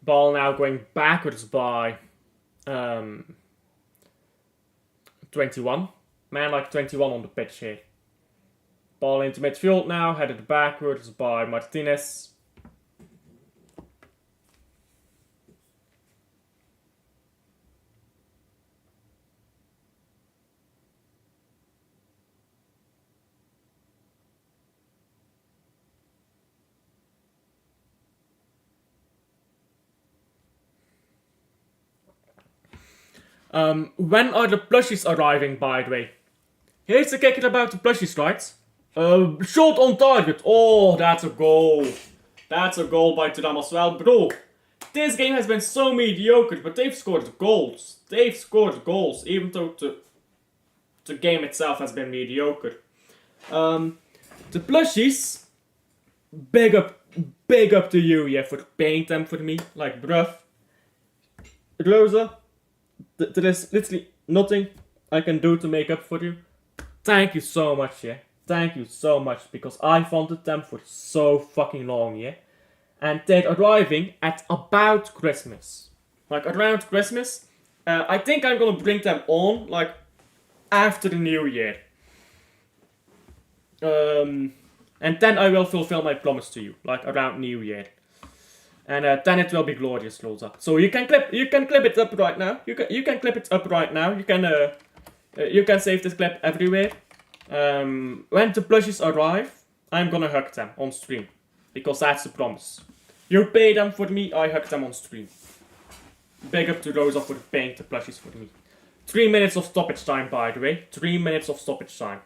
Ball now going backwards by 21. Man like 21 on the pitch here. Ball into midfield now, headed backwards by Martinez. When are the plushies arriving, by the way? Here's the kicker about the plushies, right? Shot on target. Oh, that's a goal. That's a goal by Thuram as well. Bro, this game has been so mediocre, but they've scored goals. They've scored goals, even though the game itself has been mediocre. The plushies, big up to you, yeah, for paying them for me. Like, bruv. Rosa, there is literally nothing I can do to make up for you. Thank you so much, yeah. Thank you so much, because I wanted them for so fucking long, yeah. And they're arriving at about Christmas. Like, around Christmas. I think I'm gonna bring them on, like, after the New Year. And then I will fulfill my promise to you, like, around New Year. And then it will be glorious, Rosa. So you can clip it up right now. You can clip it up right now. You can save this clip everywhere. When the plushies arrive, I'm gonna hug them on stream, because that's the promise. You pay them for me, I hug them on stream. Big up to Rosa for paying the plushies for me. 3 minutes of stoppage time, by the way. 3 minutes of stoppage time.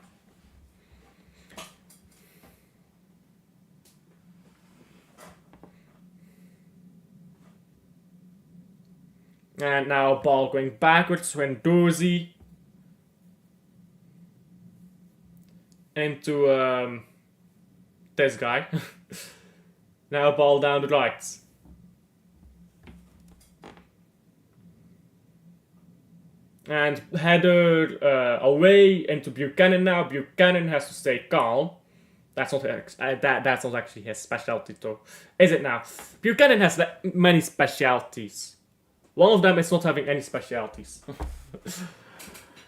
And now ball going backwards when Dozy into this guy. Now ball down the right. And header away into Buchanan now. Buchanan has to stay calm. That's not that's not actually his specialty though. Is it now? Buchanan has many specialties. One of them is not having any specialties.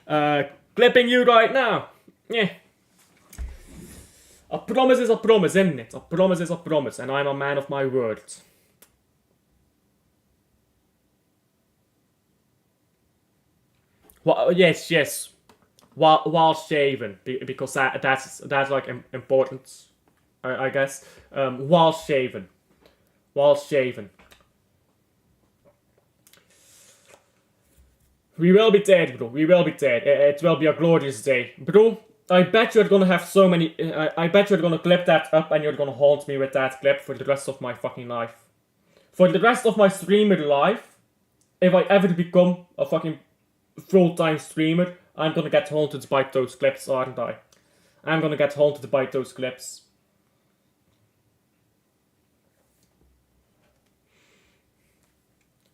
Clipping you right now. Yeah. A promise is a promise, isn't it? A promise is a promise, and I'm a man of my word. Well, yes. While shaven, because that's like important, I guess. While shaven. We will be dead, bro. We will be dead. It will be a glorious day, bro. I bet you're gonna have so many. I bet you're gonna clip that up and you're gonna haunt me with that clip for the rest of my fucking life. For the rest of my streamer life, if I ever become a fucking full-time streamer, I'm gonna get haunted by those clips, aren't I? I'm gonna get haunted by those clips.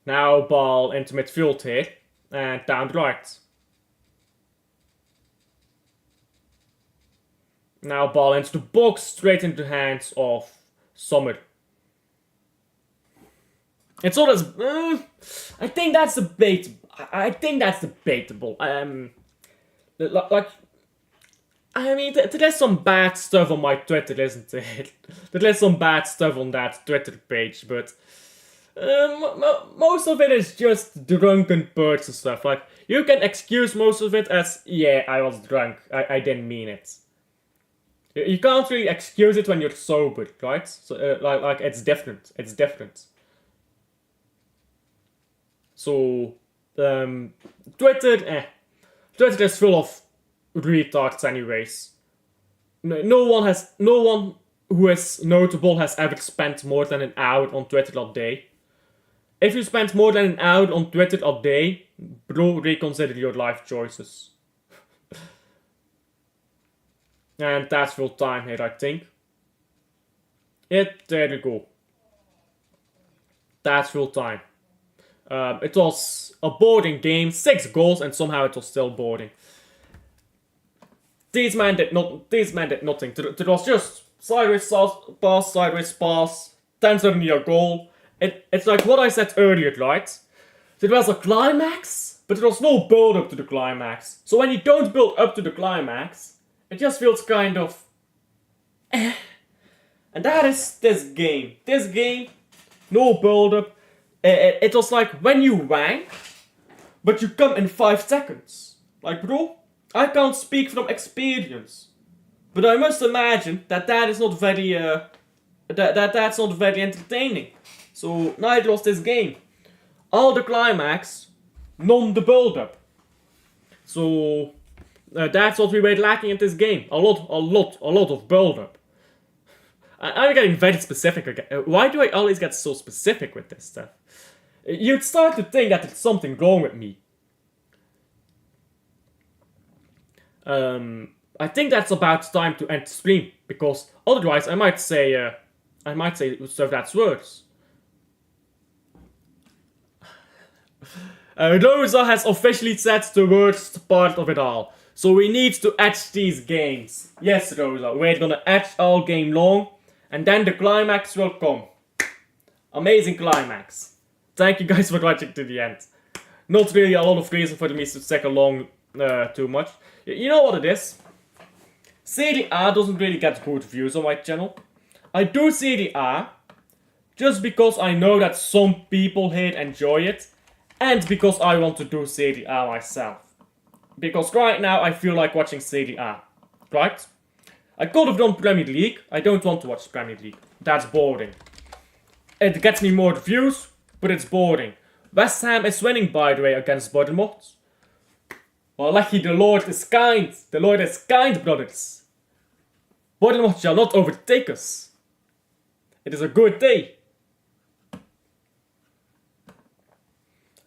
Now ball into midfield here. And down the right. Now ball into the box, straight into the hands of Sommer. It's all as I think that's debatable. Like, I mean, there's some bad stuff on my Twitter, isn't it? There's some bad stuff on that Twitter page, but most of it is just drunken person stuff. Like, you can excuse most of it as, yeah, I was drunk, I didn't mean it. You can't really excuse it when you're sober, right? So, like it's different. It's different. So, Twitter is full of retards, anyways. No one who is notable has ever spent more than an hour on Twitter a day. If you spend more than an hour on Twitter a day, bro, reconsider your life choices. And that's full time here, I think. There you go. That's full time. It was a boring game, 6 goals, and somehow it was still boring. These men did nothing. There was just sideways pass, then suddenly a goal. It's like what I said earlier, right? There was a climax, but there was no build up to the climax. So when you don't build up to the climax, it just feels kind of And that is this game. This game, no build up. It was like when you rank, but you come in 5 seconds. Like, bro, I can't speak from experience, but I must imagine that is not very that's not very entertaining. So neither was this game. All the climax, none the build up. So that's what we were lacking in this game. A lot of build up. I'm getting very specific again. Why do I always get so specific with this stuff? You'd start to think that there's something wrong with me. I think that's about time to end the stream, because otherwise I might say stuff that's worse. Rosa has officially said the worst part of it all. So we need to edge these games. Yes, Rosa, we're gonna edge all game long, and then the climax will come. Amazing climax. Thank you guys for watching to the end. Not really a lot of reason for me to stick along too much. You know what it is? Serie A doesn't really get good views on my channel. I do Serie A just because I know that some people here enjoy it, and because I want to do Serie A myself. Because right now I feel like watching Serie A, right? I could have done Premier League. I don't want to watch Premier League. That's boring. It gets me more views, but it's boring. West Ham is winning, by the way, against Bournemouth. Well, lucky the Lord is kind. The Lord is kind, brothers. Bournemouth shall not overtake us. It is a good day.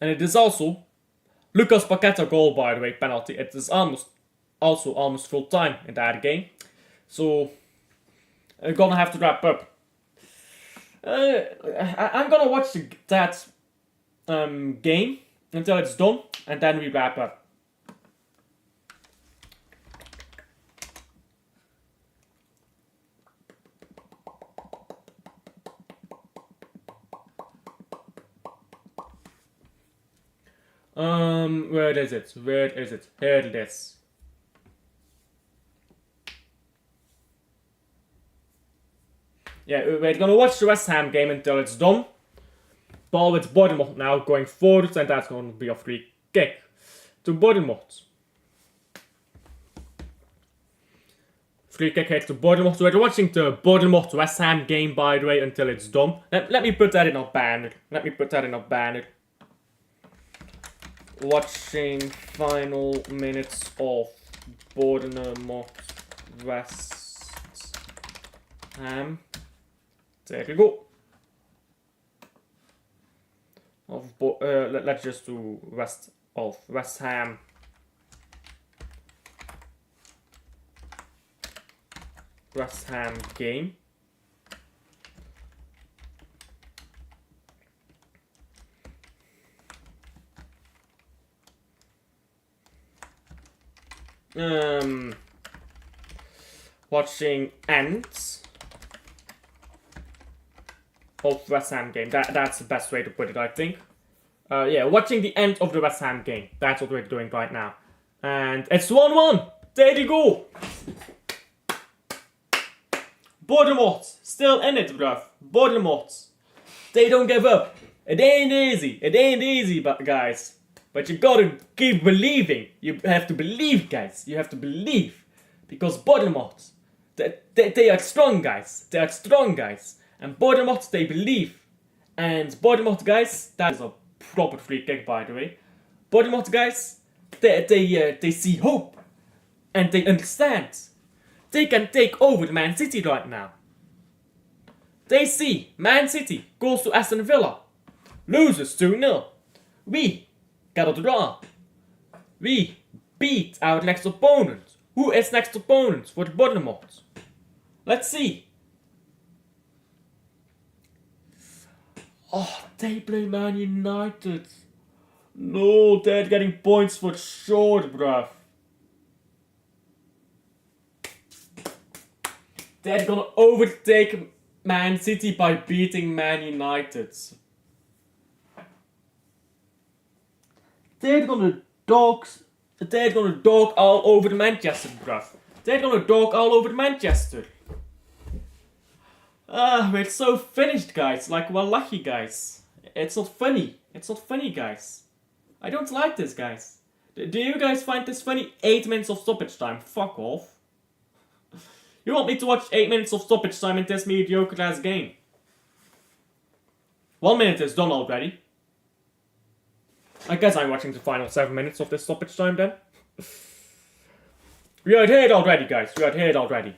And it is also Lucas Paqueta goal, by the way, penalty. It is almost full time in that game. So I'm gonna have to wrap up. I'm gonna watch that game until it's done, and then we wrap up. Where is it? Where is it? Here it is. Yeah, we're gonna watch the West Ham game until it's done. Ball with Bournemouth now going forward, and that's gonna be a free kick to Bournemouth. Free kick here to Bournemouth. So we're watching the Bournemouth West Ham game, by the way, until it's done. Let me put that in a banner. Watching final minutes of Bournemouth West Ham. There you go. Let's just do West Ham. West Ham game. Watching ends of West Ham game. That's the best way to put it, I think. Yeah, watching the end of the West Ham game. That's what we're doing right now. And it's 1-1. There you go. Bournemouth, still in it, bruv. Bournemouth. They don't give up. It ain't easy. It ain't easy, guys. But you gotta keep believing. You have to believe, guys. You have to believe. Because Bournemouth, they are strong, guys. They are strong, guys. And Bournemouth, they believe. And Bournemouth, guys, that is a proper free kick, by the way. Bournemouth, guys, they see hope. And they understand. They can take over Man City right now. They see Man City goes to Aston Villa. Loses 2-0. We got a draw. We beat our next opponent. Who is next opponent for the Bournemouth? Let's see. Oh, they play Man United. No, they're getting points for sure, bruv. They're gonna overtake Man City by beating Man United. They're gonna dog all over Manchester, bruv. They're gonna dog all over Manchester. We're so finished, guys. Like, we're lucky, guys. It's not funny. It's not funny, guys. I don't like this, guys. Do you guys find this funny? 8 minutes of stoppage time. Fuck off. You want me to watch 8 minutes of stoppage time in this mediocre ass game? 1 minute is done already. I guess I'm watching the final 7 minutes of this stoppage time then. We are here already, guys. We are here already.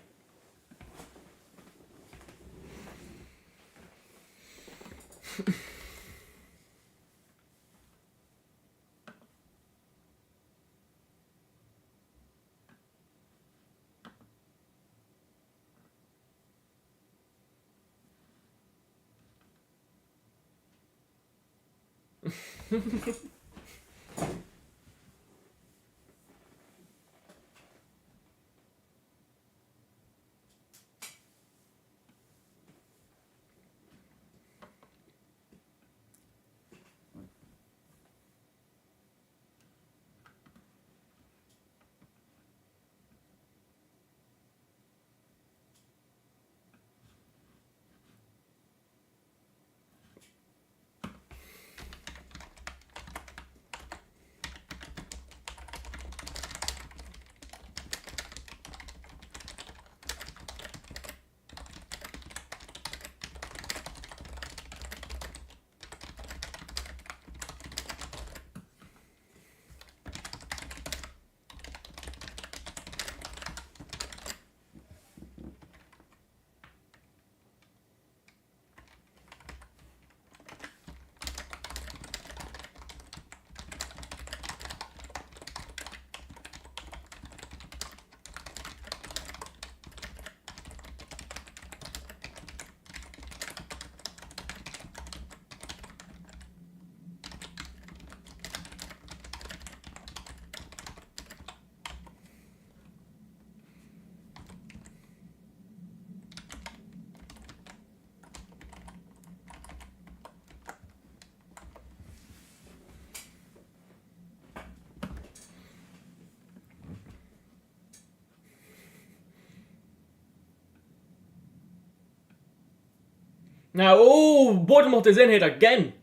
Now, oh, Bournemouth is in here again.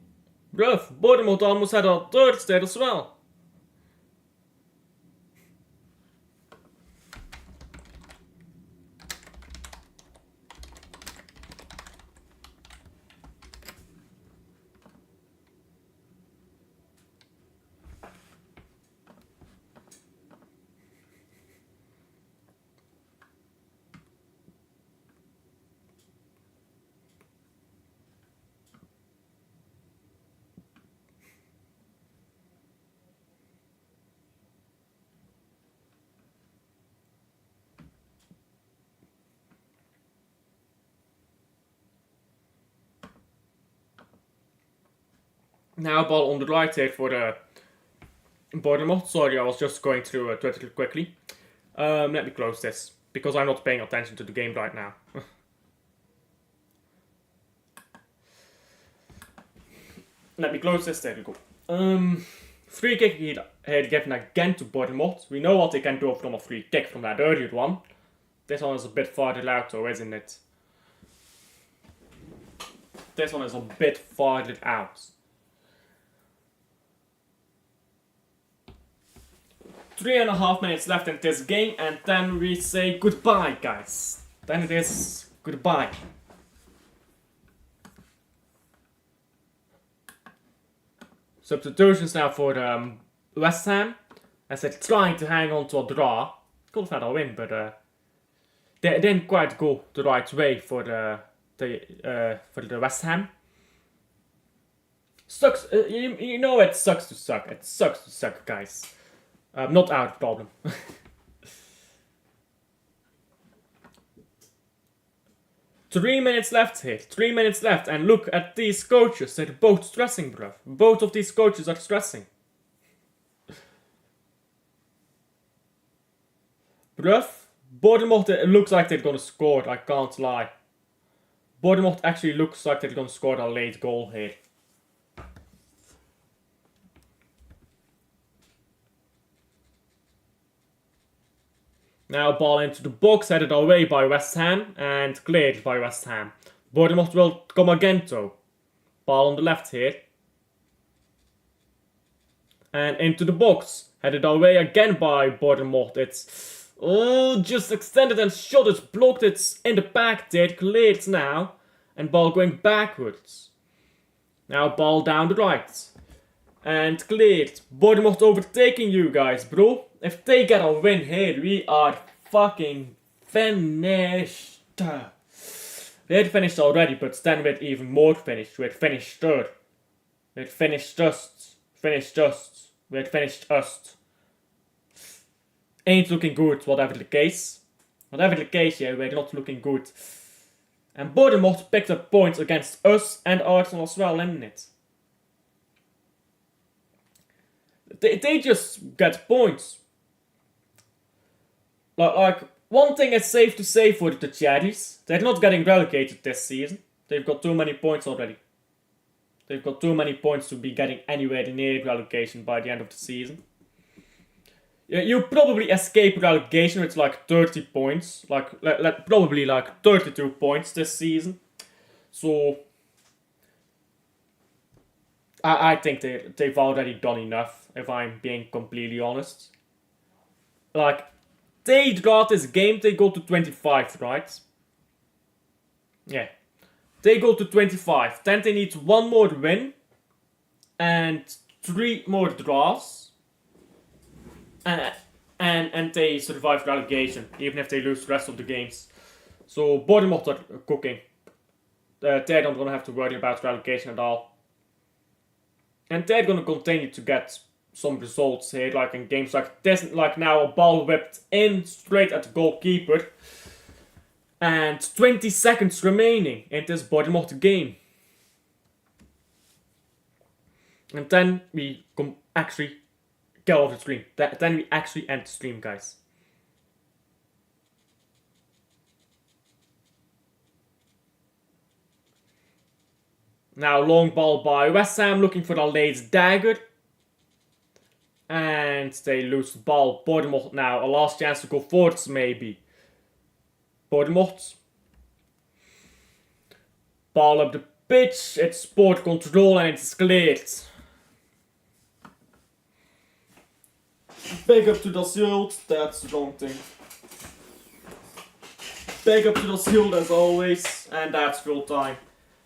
Bruv, Bournemouth almost had a third state as well. Now ball on the right side for Bournemouth. Sorry, I was just going through Twitter quickly. Let me close this, because I'm not paying attention to the game right now. Let me close this, there we go. Free kick here given again to Bournemouth. We know what they can do from a free kick from that earlier one. This one is a bit farther out though, isn't it? This one is a bit farther out. 3.5 minutes left in this game, and then we say goodbye, guys. Then it is goodbye. Substitutions now for West Ham, as they're trying to hang on to a draw. Could have had a win, but they didn't quite go the right way for the West Ham. Sucks. You know it sucks to suck. It sucks to suck, guys. Not our problem. 3 minutes left here. 3 minutes left, and look at these coaches. They're both stressing, bruv. Both of these coaches are stressing. Bruv, Bournemouth, it looks like they're gonna score, I can't lie. Bournemouth actually looks like they're gonna score a late goal here. Now ball into the box, headed away by West Ham and cleared by West Ham. Bournemouth will come again though. Ball on the left here. And into the box, headed away again by Bournemouth. It's just extended and shot. It's blocked. It's in the back there. Cleared now. And ball going backwards. Now ball down the right. And cleared. Bournemouth overtaking you guys, bro. If they get a win here, we are fucking finished. We're finished already, but then we're even more finished. We're finished third. We're finished just. We're finished us. Ain't looking good, whatever the case. Whatever the case, yeah, we're not looking good. And Bournemouth picked up points against us and Arsenal as well, isn't it? They just get points. Like, one thing is safe to say for the Cherries. They're not getting relegated this season. They've got too many points already. They've got too many points to be getting anywhere near relegation by the end of the season. You probably escape relegation with like 30 points. Probably like 32 points this season. So I think they've already done enough, if I'm being completely honest. Like, they draw this game, they go to 25, right? Yeah. They go to 25. Then they need one more win. And 3 more draws. And they survive relegation, even if they lose the rest of the games. So Bournemouth are cooking. They're not going to have to worry about relegation at all. And they're going to continue to get some results here, like in games like this, like now a ball whipped in straight at the goalkeeper. And 20 seconds remaining in this Bournemouth game. And then we actually get off the stream. Then we actually end the stream, guys. Now long ball by West Ham, looking for the late dagger. And they lose the ball. Bournemouth now, a last chance to go forwards maybe. Bournemouth. Ball up the pitch, it's sport control and it's cleared. Big up to the shield, that's the wrong thing. Big up to the shield as always, and that's full time.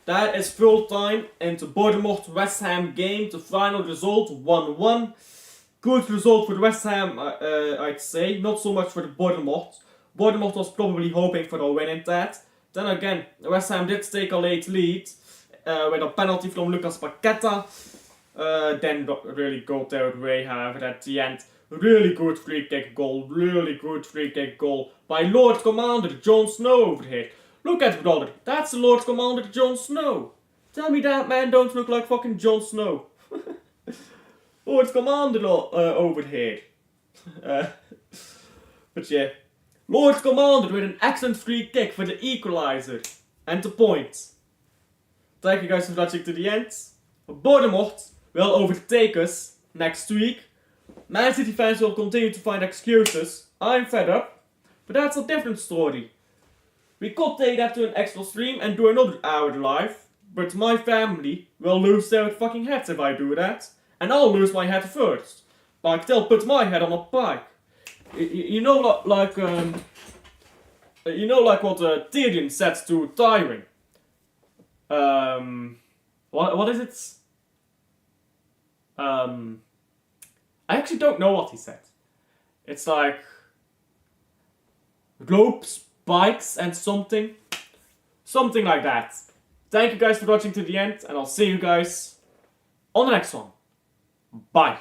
That is full time into Bournemouth West Ham game. The final result 1-1. Good result for the West Ham, I'd say. Not so much for the Bournemouth. Bournemouth was probably hoping for a win in that. Then again, West Ham did take a late lead with a penalty from Lucas Paqueta. Then really got their way, however, at the end. Really good free kick goal. Really good free kick goal by Lord Commander Jon Snow over here. Look at it, brother. That's the Lord Commander Jon Snow. Tell me that man don't look like fucking Jon Snow. Lord Commander over here. But yeah. Lord Commander with an excellent free kick for the equalizer. And the point. Thank you guys for watching to the end. Bournemouth will overtake us next week. Man City fans will continue to find excuses. I'm fed up. But that's a different story. We could take that to an extra stream and do another hour live. But my family will lose their fucking heads if I do that. And I'll lose my head first. Like, they'll put my head on a pike. You know, like what Tyrion said to Tywin. What is it? I actually don't know what he said. It's like ropes, bikes, and something like that. Thank you guys for watching to the end, and I'll see you guys on the next one. Bye.